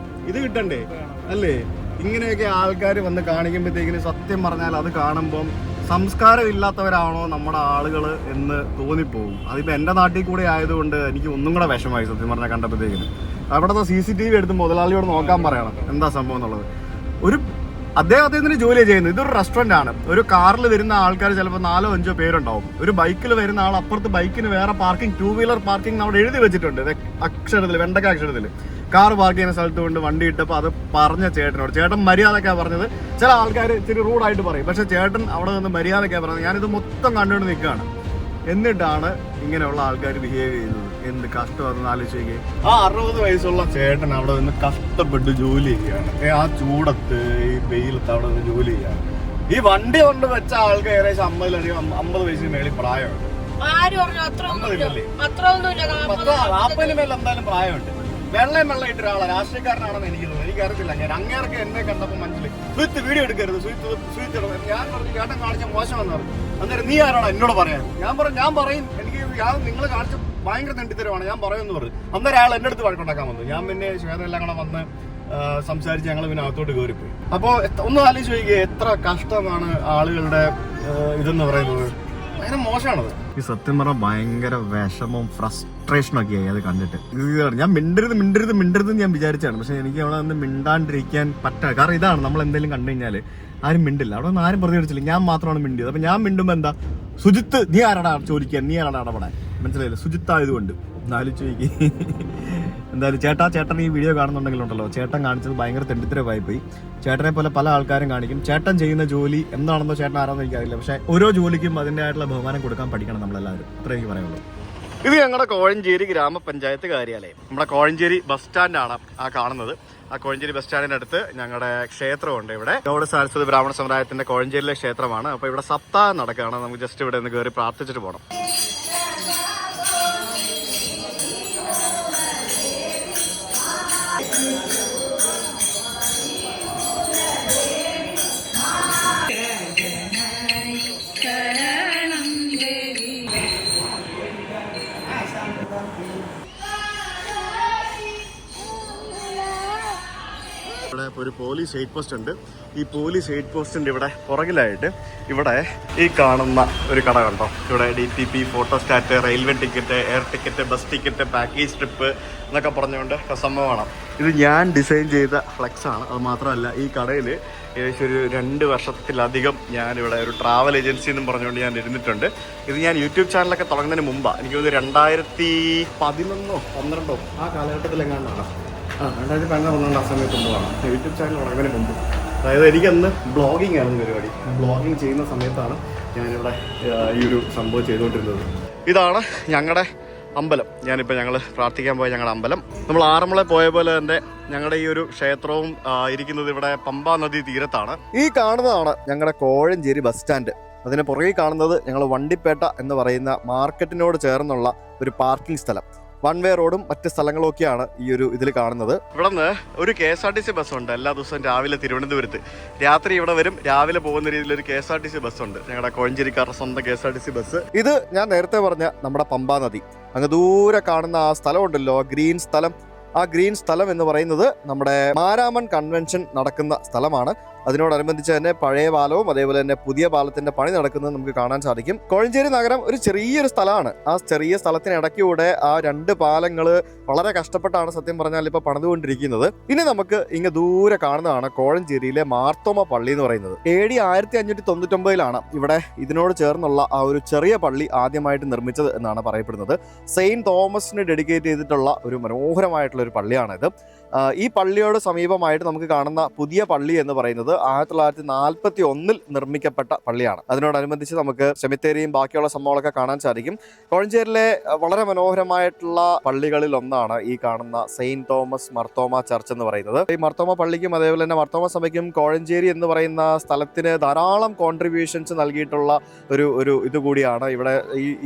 ഇത് കിട്ടണ്ടേ അല്ലേ? ഇങ്ങനെയൊക്കെ ആൾക്കാർ വന്ന് കാണിക്കുമ്പോഴത്തേക്കിന് സത്യം പറഞ്ഞാൽ അത് കാണുമ്പം സംസ്കാരം ഇല്ലാത്തവരാണോ നമ്മുടെ ആളുകൾ എന്ന് തോന്നിപ്പോകും. അതിപ്പോൾ എൻ്റെ നാട്ടിൽ കൂടെ ആയതുകൊണ്ട് എനിക്ക് ഒന്നും കൂടെ വിഷമായി സത്യം പറഞ്ഞാൽ കണ്ടപ്പോഴത്തേക്കിന്. അവിടുത്തെ CCTV എടുത്ത് മുതലാളിയോട് നോക്കാൻ പറയണം എന്താ സംഭവം എന്നുള്ളത്. അദ്ദേഹത്തിന് ജോലി ചെയ്യുന്നത് ഇതൊരു റെസ്റ്റോറൻ്റ് ആണ്. ഒരു കാറിൽ വരുന്ന ആൾക്കാർ ചിലപ്പോൾ 4 5 പേരുണ്ടാവും. ഒരു ബൈക്കിൽ വരുന്ന ആൾ അപ്പുറത്ത് ബൈക്കിന് വേറെ പാർക്കിംഗ്, 2 വീലർ പാർക്കിംഗ് അവിടെ എഴുതി വെച്ചിട്ടുണ്ട് അക്ഷരത്തിൽ, വെണ്ടക്ക അക്ഷരത്തിൽ. കാർ പാർക്ക് ചെയ്യുന്ന സ്ഥലത്ത് കൊണ്ട് വണ്ടി ഇട്ടപ്പോൾ അത് പറഞ്ഞ ചേട്ടനോട്, ചേട്ടൻ മര്യാദക്കാണ് പറഞ്ഞത്. ചില ആൾക്കാർ ഇച്ചിരി റൂഡായിട്ട് പറയും, പക്ഷെ ചേട്ടൻ അവിടെ നിന്ന് മര്യാദക്കാണ് പറഞ്ഞത്. ഞാനിത് മൊത്തം കണ്ടുകൊണ്ട് നിൽക്കുകയാണ്. എന്നിട്ടാണ് ഇങ്ങനെയുള്ള ആൾക്കാർ ബിഹേവ് ചെയ്യുന്നത്. എന്ത് കഷ്ടം അതെന്ന് ആലോചിക്കുക. ആ 60 വയസ്സുള്ള ചേട്ടൻ അവിടെ നിന്ന് കഷ്ടപ്പെട്ട് ജോലി ചെയ്യുകയാണ്. ആ ചൂടത്ത് ഈ വെയിലത്ത് അവിടെ നിന്ന് ജോലി ചെയ്യുകയാണ്. ഈ വണ്ടി കൊണ്ട് വെച്ച ആൾക്ക് ഏകദേശം 50 വയസ്സിന് മേളിൽ പ്രായമുണ്ട്. 40 മേലെ എന്തായാലും പ്രായമുണ്ട്. വെള്ളം ഇട്ട ഒരാളെ രാഷ്ട്രീയക്കാരനാണെന്ന് എനിക്ക് തോന്നുന്നു. എനിക്കറിയത്തില്ല. ഞാൻ അങ്ങേർക്ക് എന്നെ കണ്ടപ്പോൾ മനസ്സിൽ സുഹൃത്ത് വീഡിയോ എടുക്കരുത്, സുഹൃത്ത് ഞാൻ പറഞ്ഞു ചേട്ടൻ കാണിച്ച മോശമെന്ന് പറഞ്ഞു. അന്നേരം നീ ആരാണോ എന്നോട് പറയാൻ? ഞാൻ പറയും എനിക്ക് നിങ്ങൾ കാണിച്ച ഭയങ്കര തെണ്ടിത്തരമാണ്, ഞാൻ പറയുമെന്ന് പറഞ്ഞു. അന്നേരം അയാൾ എൻ്റെ അടുത്ത് വഴക്കുണ്ടാക്കാൻ വന്നു. ഞാൻ പിന്നെ ശ്വേതെല്ലാം കൂടെ വന്ന് സംസാരിച്ച് ഞങ്ങൾ പിന്നെ അകത്തോട്ട് കയറിപ്പോയി. അപ്പോൾ ഒന്ന് ആലോചിച്ച് ചോദിക്കുക, എത്ര കഷ്ടമാണ് ആളുകളുടെ ഇതെന്ന് പറയുന്നത്. ഭയങ്കര മോശമാണത്. ഈ സത്യം പറഞ്ഞാൽ ഭയങ്കര വിഷമവും ഫ്രസ്ട്രേഷനും ഒക്കെ ആയി അത് കണ്ടിട്ട്. ഞാൻ മിണ്ടരുത് ഞാൻ വിചാരിച്ചാണ്. പക്ഷെ എനിക്ക് അവിടെ നിന്ന് മിണ്ടാണ്ടിരിക്കാൻ പറ്റാ. കാരണം ഇതാണ്, നമ്മൾ എന്തെങ്കിലും കണ്ടു കഴിഞ്ഞാൽ ആരും മിണ്ടില്ല. അവിടെ നിന്ന് ആരും പ്രതികരിച്ചില്ല, ഞാൻ മാത്രമാണ് മിണ്ടിയത്. അപ്പൊ ഞാൻ മിണ്ടുമ്പോ എന്താ, സുജിത്ത് നീ ആരാടാ ചോദിക്കാൻ, നീ ആരാടാ ഇടപെടാൻ, മനസ്സിലായില്ല? സുജിത്ത് ആയതുകൊണ്ട് ആലോചിച്ച് എന്തായാലും ചേട്ടൻ ഈ വീഡിയോ കാണുന്നുണ്ടെങ്കിലുണ്ടല്ലോ, ചേട്ടൻ കാണിച്ചത് ഭയങ്കര തെണ്ടിത്തരമായി പോയി. ചേട്ടനെ പോലെ പല ആൾക്കാരും കാണിക്കും. ചേട്ടൻ ചെയ്യുന്ന ജോലി എന്താണെന്നോ ചേട്ടൻ ആരാന്നോ എനിക്കറിയില്ല. പക്ഷെ ഓരോ ജോലിക്കും അതിൻ്റെ ആയിട്ടുള്ള ബഹുമാനം കൊടുക്കാൻ പഠിക്കണം നമ്മളെല്ലാവരും. അത്രേ എനിക്ക് പറയുള്ളൂ. ഇത് ഞങ്ങളുടെ കോഴഞ്ചേരി ഗ്രാമപഞ്ചായത്ത് കാര്യാലയം. നമ്മുടെ കോഴഞ്ചേരി ബസ് സ്റ്റാൻഡാണ് ആ കാണുന്നത്. ആ കോഴഞ്ചേരി ബസ് സ്റ്റാൻഡിന്റെ അടുത്ത് ഞങ്ങളുടെ ക്ഷേത്രമുണ്ട്. ഇവിടെ സാരസ്വതി ബ്രാഹ്മണ സമുദായത്തിന്റെ കോഴഞ്ചേരിയിലെ ക്ഷേത്രമാണ്. അപ്പൊ ഇവിടെ സപ്താഹം നടക്കുകയാണ്. നമുക്ക് ജസ്റ്റ് ഇവിടെ നിന്ന് കയറി പ്രാർത്ഥിച്ചിട്ട് പോകണം. ഇവിടെ ഒരു പോലീസ് എയ്ഡ് പോസ്റ്റ് ഉണ്ട്. ഈ പോലീസ് എയ്ഡ് പോസ്റ്റിന്റെ ഇവിടെ പുറകിലായിട്ട് ഇവിടെ ഈ കാണുന്ന ഒരു കട കണ്ടോ. ഇവിടെ DTP, photostat, railway ticket, air ticket, bus ticket, package trip എന്നൊക്കെ പറഞ്ഞുകൊണ്ട് സംഭവമാണ്. ഇത് ഞാൻ ഡിസൈൻ ചെയ്ത ഫ്ലെക്സ് ആണ്. അത് മാത്രമല്ല, ഈ കടയിൽ ഏകദേശം ഒരു 2 വർഷത്തിലധികം ഞാനിവിടെ ഒരു ട്രാവൽ ഏജൻസി എന്നും പറഞ്ഞുകൊണ്ട് ഞാൻ ഇരുന്നിട്ടുണ്ട്. ഇത് ഞാൻ യൂട്യൂബ് ചാനലൊക്കെ തുടങ്ങുന്നതിന് മുമ്പാണ്. എനിക്ക് 2011 12 ആ കാലഘട്ടത്തിലെങ്ങാണ്ടാണ്. 2012 ആ സമയത്ത് മുമ്പാണ് യൂട്യൂബ് ചാനൽ തുടങ്ങുന്നതിന് മുമ്പ്. അതായത് എനിക്കന്ന് ബ്ലോഗിങ് ആണ് പരിപാടി. ബ്ലോഗിങ് ചെയ്യുന്ന സമയത്താണ് ഞാനിവിടെ ഈ ഒരു സംഭവം ചെയ്തുകൊണ്ടിരുന്നത്. ഇതാണ് ഞങ്ങളുടെ അമ്പലം. ഞങ്ങൾ പ്രാർത്ഥിക്കാൻ പോയ ഞങ്ങളുടെ അമ്പലം. നമ്മൾ ആറന്മുള പോയ പോലെ തന്നെ ഞങ്ങളുടെ ഈ ഒരു ക്ഷേത്രവും ഇരിക്കുന്നത് ഇവിടെ പമ്പാ നദി തീരത്താണ്. ഈ കാണുന്നതാണ് ഞങ്ങളുടെ കോഴഞ്ചേരി ബസ് സ്റ്റാൻഡ്. അതിന് പുറകെ കാണുന്നത് ഞങ്ങൾ വണ്ടിപ്പേട്ട എന്ന് പറയുന്ന മാർക്കറ്റിനോട് ചേർന്നുള്ള ഒരു പാർക്കിംഗ് സ്ഥലം. വൺ വേ റോഡും മറ്റ് സ്ഥലങ്ങളും ഒക്കെയാണ് ഈ ഒരു ഇതിൽ കാണുന്നത്. ഇവിടെ നിന്ന് ഒരു KSRTC ബസ്സുണ്ട് എല്ലാ ദിവസവും രാവിലെ തിരുവനന്തപുരത്ത്. രാത്രി ഇവിടെ വരും. രാവിലെ പോകുന്ന രീതിയിൽ ഒരു KSRTC ബസ്സുണ്ട്, ഞങ്ങളുടെ കോഴഞ്ചേരിക്കാരുടെ സ്വന്തം KSRTC ബസ്. ഇത് ഞാൻ നേരത്തെ പറഞ്ഞ നമ്മുടെ പമ്പാ നദി. അങ്ങ് ദൂരെ കാണുന്ന ആ സ്ഥലമുണ്ടല്ലോ, ഗ്രീൻ സ്ഥലം. ആ ഗ്രീൻ സ്ഥലം എന്ന് പറയുന്നത് നമ്മുടെ മാരാമൺ കൺവെൻഷൻ നടക്കുന്ന സ്ഥലമാണ്. അതിനോടനുബന്ധിച്ച് തന്നെ പഴയ പാലവും അതേപോലെ തന്നെ പുതിയ പാലത്തിന്റെ പണി നടക്കുന്നത് നമുക്ക് കാണാൻ സാധിക്കും. കോഴഞ്ചേരി നഗരം ഒരു ചെറിയൊരു സ്ഥലമാണ്. ആ ചെറിയ സ്ഥലത്തിനിടയ്ക്കൂടെ ആ 2 പാലങ്ങൾ വളരെ കഷ്ടപ്പെട്ടാണ് സത്യം പറഞ്ഞാൽ ഇപ്പൊ പണിതുകൊണ്ടിരിക്കുന്നത്. ഇനി നമുക്ക് ഇങ്ങ് ദൂരെ കാണുന്നതാണ് കോഴഞ്ചേരിയിലെ മാർത്തോമ പള്ളി എന്ന് പറയുന്നത്. AD 1599 ഇവിടെ ഇതിനോട് ചേർന്നുള്ള ആ ഒരു ചെറിയ പള്ളി ആദ്യമായിട്ട് നിർമ്മിച്ചത് എന്നാണ് പറയപ്പെടുന്നത്. സെയിന്റ് തോമസിന് ഡെഡിക്കേറ്റ് ചെയ്തിട്ടുള്ള ഒരു മനോഹരമായിട്ടുള്ള ഒരു പള്ളിയാണിത്. ഈ പള്ളിയോട് സമീപമായിട്ട് നമുക്ക് കാണുന്ന പുതിയ പള്ളി എന്ന് പറയുന്നത് 1941 നിർമ്മിക്കപ്പെട്ട പള്ളിയാണ്. അതിനോടനുബന്ധിച്ച് നമുക്ക് സെമിത്തേരിയും ബാക്കിയുള്ള സംഭവങ്ങളൊക്കെ കാണാൻ സാധിക്കും. കോഴഞ്ചേരിയിലെ വളരെ മനോഹരമായിട്ടുള്ള പള്ളികളിൽ ഒന്നാണ് ഈ കാണുന്ന സെയിന്റ് തോമസ് മർത്തോമ ചർച്ച് എന്ന് പറയുന്നത്. ഈ മർത്തോമ പള്ളിക്കും അതേപോലെ തന്നെ മർത്തോമ സഭയ്ക്കും കോഴഞ്ചേരി എന്ന് പറയുന്ന സ്ഥലത്തിന് ധാരാളം കോൺട്രിബ്യൂഷൻസ് നൽകിയിട്ടുള്ള ഒരു ഇതുകൂടിയാണ്. ഇവിടെ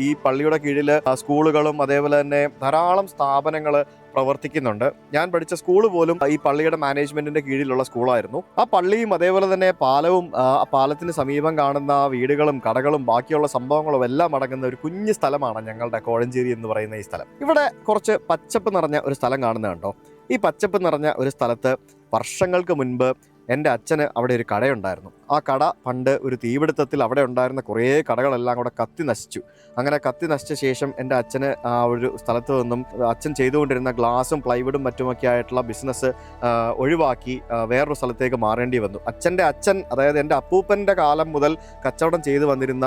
ഈ പള്ളിയുടെ കീഴിൽ സ്കൂളുകളും അതേപോലെ തന്നെ ധാരാളം സ്ഥാപനങ്ങൾ പ്രവർത്തിക്കുന്നുണ്ട്. ഞാൻ പഠിച്ച സ്കൂൾ പോലും ഈ പള്ളിയുടെ മാനേജ്മെന്റിന്റെ കീഴിലുള്ള സ്കൂളായിരുന്നു. ആ പള്ളിയും അതേപോലെ തന്നെ പാലവും പാലത്തിന് സമീപം കാണുന്ന വീടുകളും കടകളും ബാക്കിയുള്ള സംഭവങ്ങളും എല്ലാം അടങ്ങുന്ന ഒരു കുഞ്ഞു സ്ഥലമാണ് ഞങ്ങളുടെ കോഴഞ്ചേരി എന്ന് പറയുന്ന ഈ സ്ഥലം. ഇവിടെ കുറച്ച് പച്ചപ്പ് നിറഞ്ഞ ഒരു സ്ഥലം കാണുന്നത് കണ്ടോ. ഈ പച്ചപ്പ് നിറഞ്ഞ ഒരു സ്ഥലത്ത് വർഷങ്ങൾക്ക് മുൻപ് എൻ്റെ അച്ഛന് അവിടെ ഒരു കടയുണ്ടായിരുന്നു. ആ കട പണ്ട് ഒരു തീപിടുത്തത്തിൽ അവിടെ ഉണ്ടായിരുന്ന കുറേ കടകളെല്ലാം കൂടെ കത്തി നശിച്ചു. അങ്ങനെ കത്തി നശിച്ച ശേഷം എൻ്റെ അച്ഛന് ആ ഒരു സ്ഥലത്ത് നിന്നും അച്ഛൻ ചെയ്തുകൊണ്ടിരുന്ന ഗ്ലാസും പ്ലൈവുഡും മറ്റുമൊക്കെ ആയിട്ടുള്ള ബിസിനസ് ഒഴിവാക്കി വേറൊരു സ്ഥലത്തേക്ക് മാറേണ്ടി വന്നു. അച്ഛൻ്റെ അച്ഛൻ, അതായത് എൻ്റെ അപ്പൂപ്പൻ്റെ കാലം മുതൽ കച്ചവടം ചെയ്തു വന്നിരുന്ന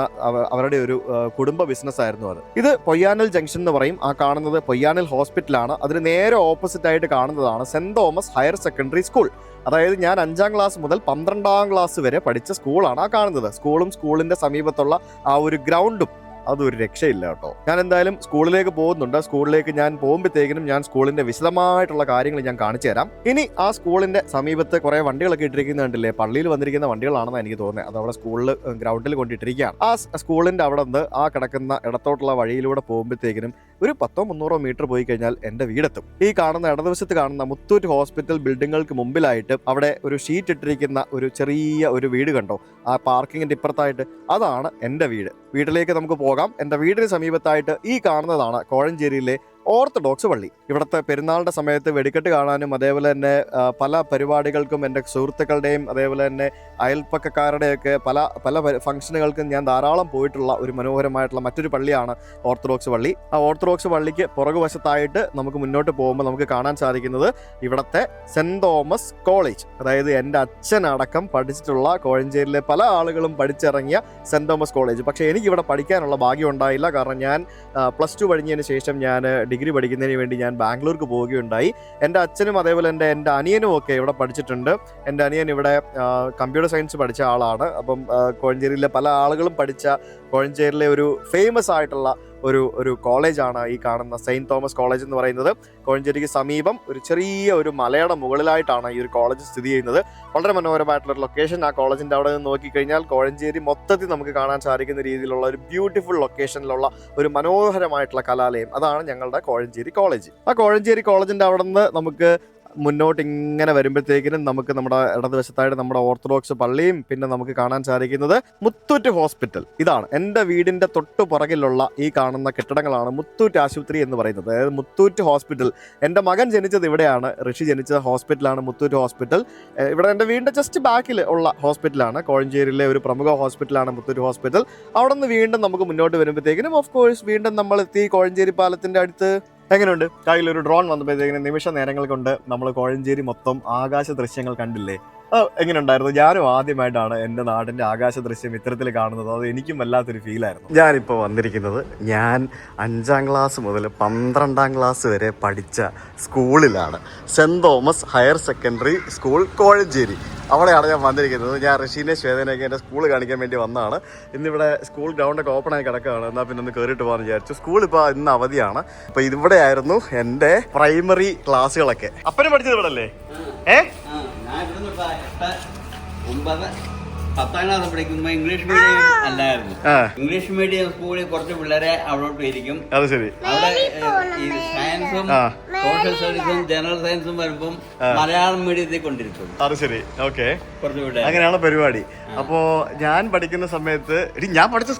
അവരുടെ ഒരു കുടുംബ ബിസിനസ്സായിരുന്നു അത്. ഇത് പൊയ്യാനൽ ജംഗ്ഷൻ എന്ന് പറയും. ആ കാണുന്നത് പൊയ്യാനൽ ഹോസ്പിറ്റലാണ്. അതിന് നേരെ ഓപ്പോസിറ്റ് ആയിട്ട് കാണുന്നതാണ് saint Thomas higher secondary school. അതായത് ഞാൻ 5ാം ക്ലാസ് മുതൽ 12ാം ക്ലാസ് വരെ പഠിച്ച സ്കൂളാണ് ആ കാണുന്നത്. സ്കൂളിന്റെ സമീപത്തുള്ള ആ ഒരു ഗ്രൗണ്ടും അതൊരു രക്ഷയില്ല കേട്ടോ. ഞാൻ എന്തായാലും സ്കൂളിലേക്ക് പോകുന്നുണ്ട്. സ്കൂളിലേക്ക് ഞാൻ പോകുമ്പോഴത്തേക്കിനും ഞാൻ സ്കൂളിന്റെ വിശദമായിട്ടുള്ള കാര്യങ്ങൾ ഞാൻ കാണിച്ചു തരാം. ഇനി ആ സ്കൂളിന്റെ സമീപത്ത് കുറെ വണ്ടികളൊക്കെ ഇട്ടിരിക്കുന്നത് കണ്ടില്ലേ, പള്ളിയിൽ വന്നിരിക്കുന്ന വണ്ടികളാണെന്ന് എനിക്ക് തോന്നുന്നത്. അത് അവിടെ സ്കൂളിൽ ഗ്രൗണ്ടിൽ കൊണ്ടിട്ടിരിക്കുകയാണ്. ആ സ്കൂളിന്റെ അവിടെ നിന്ന് ആ കിടക്കുന്ന ഇടത്തോട്ടുള്ള വഴിയിലൂടെ പോകുമ്പോഴത്തേക്കിനും ഒരു 100-300 മീറ്റർ പോയി കഴിഞ്ഞാൽ എന്റെ വീടെത്തും. ഈ കാണുന്ന ഇടതുവശത്ത് കാണുന്ന മുത്തൂറ്റ് ഹോസ്പിറ്റൽ ബിൽഡിങ്ങുകൾക്ക് മുമ്പിലായിട്ട് അവിടെ ഒരു ഷീറ്റ് ഇട്ടിരിക്കുന്ന ഒരു ചെറിയ ഒരു വീട് കണ്ടോ, ആ പാർക്കിങ്ങിന്റെ ഇപ്പുറത്തായിട്ട്, അതാണ് എന്റെ വീട്. വീട്ടിലേക്ക് നമുക്ക് പോകാം. എന്റെ വീടിന് സമീപത്തായിട്ട് ഈ കാണുന്നതാണ് കോഴഞ്ചേരിയിലെ ഓർത്തഡോക്സ് പള്ളി. ഇവിടുത്തെ പെരുന്നാളിന്റെ സമയത്ത് വെടിക്കെട്ട് കാണാനും അതേപോലെ തന്നെ പല പരിപാടികൾക്കും എൻ്റെ സുഹൃത്തുക്കളുടെയും അതേപോലെ തന്നെ അയൽപ്പക്കക്കാരുടെയൊക്കെ പല പല ഫംഗ്ഷനുകൾക്കും ഞാൻ ധാരാളം പോയിട്ടുള്ള ഒരു മനോഹരമായിട്ടുള്ള മറ്റൊരു പള്ളിയാണ് ഓർത്തഡോക്സ് പള്ളി. ആ ഓർത്തഡോക്സ് പള്ളിക്ക് പുറകുവശത്തായിട്ട് നമുക്ക് മുന്നോട്ട് പോകുമ്പോൾ നമുക്ക് കാണാൻ സാധിക്കുന്നത് ഇവിടുത്തെ സെന്റ് തോമസ് കോളേജ്. അതായത് എൻ്റെ അച്ഛനടക്കം പഠിച്ചിട്ടുള്ള കോഴഞ്ചേരിയിലെ പല ആളുകളും പഠിച്ചിറങ്ങിയ സെന്റ് തോമസ് കോളേജ്. പക്ഷേ എനിക്ക് ഇവിടെ പഠിക്കാനുള്ള ഭാഗ്യം ഉണ്ടായില്ല. കാരണം ഞാൻ +2 കഴിഞ്ഞതിന് ശേഷം ഞാൻ ഡിഗ്രി പഠിക്കുന്നതിന് വേണ്ടി ഞാൻ ബാംഗ്ലൂർക്ക് പോവുകയുണ്ടായി. എൻ്റെ അച്ഛനും അതേപോലെ എൻ്റെ അനിയനും ഒക്കെ ഇവിടെ പഠിച്ചിട്ടുണ്ട്. എൻ്റെ അനിയൻ ഇവിടെ കമ്പ്യൂട്ടർ സയൻസ് പഠിച്ച ആളാണ്. അപ്പം കോഴഞ്ചേരിയിലെ പല ആളുകളും പഠിച്ച കോഴഞ്ചേരിയിലെ ഒരു ഫേമസ് ആയിട്ടുള്ള ഒരു കോളേജാണ് ഈ കാണുന്ന സെയിൻറ്റ് തോമസ് കോളേജ് എന്ന് പറയുന്നത്. കോഴഞ്ചേരിക്ക് സമീപം ഒരു ചെറിയ ഒരു മലയുടെ മുകളിലായിട്ടാണ് ഈ ഒരു കോളേജ് സ്ഥിതി ചെയ്യുന്നത്. വളരെ മനോഹരമായിട്ടുള്ള ലൊക്കേഷൻ. ആ കോളേജിൻ്റെ അവിടെ നിന്ന് നോക്കിക്കഴിഞ്ഞാൽ കോഴഞ്ചേരി മൊത്തത്തിൽ നമുക്ക് കാണാൻ സാധിക്കുന്ന രീതിയിലുള്ള ഒരു ബ്യൂട്ടിഫുൾ ലൊക്കേഷനിലുള്ള ഒരു മനോഹരമായിട്ടുള്ള കലാലയം. അതാണ് ഞങ്ങളുടെ കോഴഞ്ചേരി കോളേജ്. ആ കോഴഞ്ചേരി കോളേജിൻ്റെ അവിടെ നിന്ന് നമുക്ക് മുന്നോട്ട് ഇങ്ങനെ വരുമ്പോഴത്തേക്കിനും നമുക്ക് നമ്മുടെ ഇടതുവശത്തായിട്ട് നമ്മുടെ ഓർത്തഡോക്സ് പള്ളിയും പിന്നെ നമുക്ക് കാണാൻ സാധിക്കുന്നത് മുത്തൂറ്റ് ഹോസ്പിറ്റൽ. ഇതാണ് എൻ്റെ വീടിൻ്റെ തൊട്ടു പുറകിലുള്ള ഈ കാണുന്ന കെട്ടിടങ്ങളാണ് മുത്തൂറ്റ് ആശുപത്രി എന്ന് പറയുന്നത്. അതായത് മുത്തൂറ്റ് ഹോസ്പിറ്റൽ. എൻ്റെ മകൻ ജനിച്ചത് ഇവിടെയാണ്. ഋഷി ജനിച്ച ഹോസ്പിറ്റലാണ് മുത്തൂറ്റ് ഹോസ്പിറ്റൽ. ഇവിടെ എൻ്റെ വീടിൻ്റെ ജസ്റ്റ് ബാക്കിൽ ഉള്ള ഹോസ്പിറ്റലാണ്. കോഴഞ്ചേരിയിലെ ഒരു പ്രമുഖ ഹോസ്പിറ്റലാണ് മുത്തൂറ്റ് ഹോസ്പിറ്റൽ. അവിടെ നിന്ന് വീണ്ടും നമുക്ക് മുന്നോട്ട് വരുമ്പോഴത്തേക്കിനും ഓഫ് കോഴ്സ് വീണ്ടും നമ്മൾ എത്തി കോഴഞ്ചേരി പാലത്തിൻ്റെ അടുത്ത്. എങ്ങനെയുണ്ട്? കയ്യിലൊരു ഡ്രോൺ വന്നപ്പോഴത്തേക്കിനും നിമിഷ നേരങ്ങൾ കൊണ്ട് നമ്മൾ കോഴഞ്ചേരി മൊത്തം ആകാശ ദൃശ്യങ്ങൾ കണ്ടില്ലേ? എങ്ങനെ ഉണ്ടായിരുന്നു? ഞാനും ആദ്യമായിട്ടാണ് എൻ്റെ നാടിൻ്റെ ആകാശ ദൃശ്യം ഇത്തരത്തിൽ കാണുന്നത്. അത് എനിക്കും വല്ലാത്തൊരു ഫീലായിരുന്നു. ഞാനിപ്പോൾ വന്നിരിക്കുന്നത് ഞാൻ 5ാം ക്ലാസ് മുതൽ 12ാം ക്ലാസ് വരെ പഠിച്ച സ്കൂളിലാണ്. Saint Thomas higher secondary school Kozhencherry. അവിടെയാണ് ഞാൻ വന്നിരിക്കുന്നത്. ഞാൻ ഋഷീനെ ശ്വേതനെയൊക്കെ എൻ്റെ സ്കൂൾ കാണിക്കാൻ വേണ്ടി വന്നതാണ്. ഇന്നിവിടെ സ്കൂൾ ഗ്രൗണ്ടൊക്കെ ഓപ്പണായി കിടക്കുകയാണ്. എന്നാൽ പിന്നെ ഒന്ന് കയറിയിട്ട് പോകാമെന്ന് വിചാരിച്ചു. സ്കൂൾ ഇപ്പോൾ ഇന്ന് അവധിയാണ്. അപ്പോൾ ഇവിടെ ആയിരുന്നു എൻ്റെ പ്രൈമറി ക്ലാസ്സുകളൊക്കെ. അപ്പനെ പഠിച്ചത് ഇവിടെ അല്ലേ? 10ാം ക്ലാസ് പഠിക്കുമ്പോ ഇംഗ്ലീഷ് മീഡിയം അല്ലായിരുന്നു. ഇംഗ്ലീഷ് മീഡിയം സ്കൂളിൽ കുറച്ച് പിള്ളേരെ അവിടോട്ട് ഇരിക്കും. അത് ശരി. അവിടെ ഈ സയൻസും സോഷ്യൽ സ്റ്റഡീസും ജനറൽ സയൻസും വരുമ്പം മലയാളം മീഡിയത്തിൽ കൊണ്ടിരിക്കും. അത് ശരി. ഓക്കെ, കുറച്ച് അങ്ങനെയാണ് പരിപാടി. അപ്പോ ഞാൻ പഠിക്കുന്ന സമയത്ത് ഞാൻ പഠിച്ച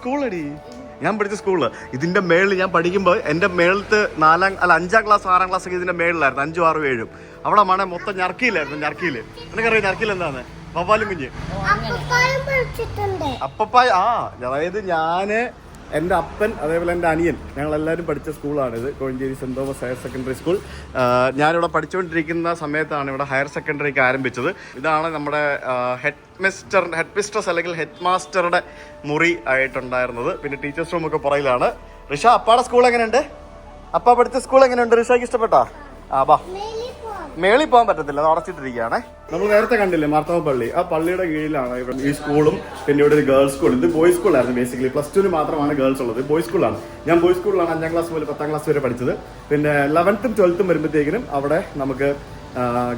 സ്കൂള് ഇതിന്റെ മേളിൽ ഞാൻ പഠിക്കുമ്പോൾ എന്റെ മേളത്ത് 5ാം ക്ലാസ് 6ാം ക്ലാസ് ഒക്കെ ഇതിന്റെ മേളിലായിരുന്നു. 5, 6, 7 അവിടെ മണെ മൊത്തം ഞർക്കിയിലായിരുന്നു. ഞർക്കിയില് എനിക്കറിയാം ഞർക്കിയിൽ എന്താണ് വവ്വാലും കുഞ്ഞ് അപ്പപ്പായ. അതായത് ഞാന് എൻ്റെ അപ്പൻ അതേപോലെ എൻ്റെ അനിയൻ ഞങ്ങളെല്ലാവരും പഠിച്ച സ്കൂളാണിത്. Kozhencherry Saint Thomas higher secondary school. ഞാനിവിടെ പഠിച്ചുകൊണ്ടിരിക്കുന്ന സമയത്താണ് ഇവിടെ ഹയർ സെക്കൻഡറിക്ക് ആരംഭിച്ചത്. ഇതാണ് നമ്മുടെ ഹെഡ് മിസ്ട്രസ് അല്ലെങ്കിൽ ഹെഡ് മാസ്റ്ററുടെ മുറി ആയിട്ടുണ്ടായിരുന്നത്. പിന്നെ ടീച്ചേഴ്സ് റൂമൊക്കെ പുറയിലാണ്. ഋഷ, അപ്പാടെ സ്കൂൾ എങ്ങനെയുണ്ട്? അപ്പ പഠിച്ച സ്കൂൾ എങ്ങനെയുണ്ട്? ഋഷയ്ക്ക് ഇഷ്ടപ്പെട്ടാ? ബാ, മേളിൽ പോകാൻ പറ്റത്തില്ല, അത് അടച്ചിട്ടിരിക്കുകയാണേ. നമ്മൾ നേരത്തെ കണ്ടില്ലേ മാർത്തോമ പള്ളി? ആ പള്ളിയുടെ കീഴിലാണ് ഇവിടെ ഈ സ്കൂളും പിന്നെ ഇവിടെ ഒരു ഗേൾസ് സ്കൂൾ. ഇത് ബോയ്സ് സ്കൂളായിരുന്നു. ബേസിക്കലി +2 മാത്രമാണ് ഗേൾസ് ഉള്ളത്. ബോയ്സ് സ്കൂളാണ്. ഞാൻ ബോയ്സ് സ്കൂളിലാണ് 5ാം ക്ലാസ് മുതൽ 10ാം ക്ലാസ് വരെ പഠിച്ചത്. പിന്നെ 11th 12th വരുമ്പോഴത്തേക്കിനും അവിടെ നമുക്ക്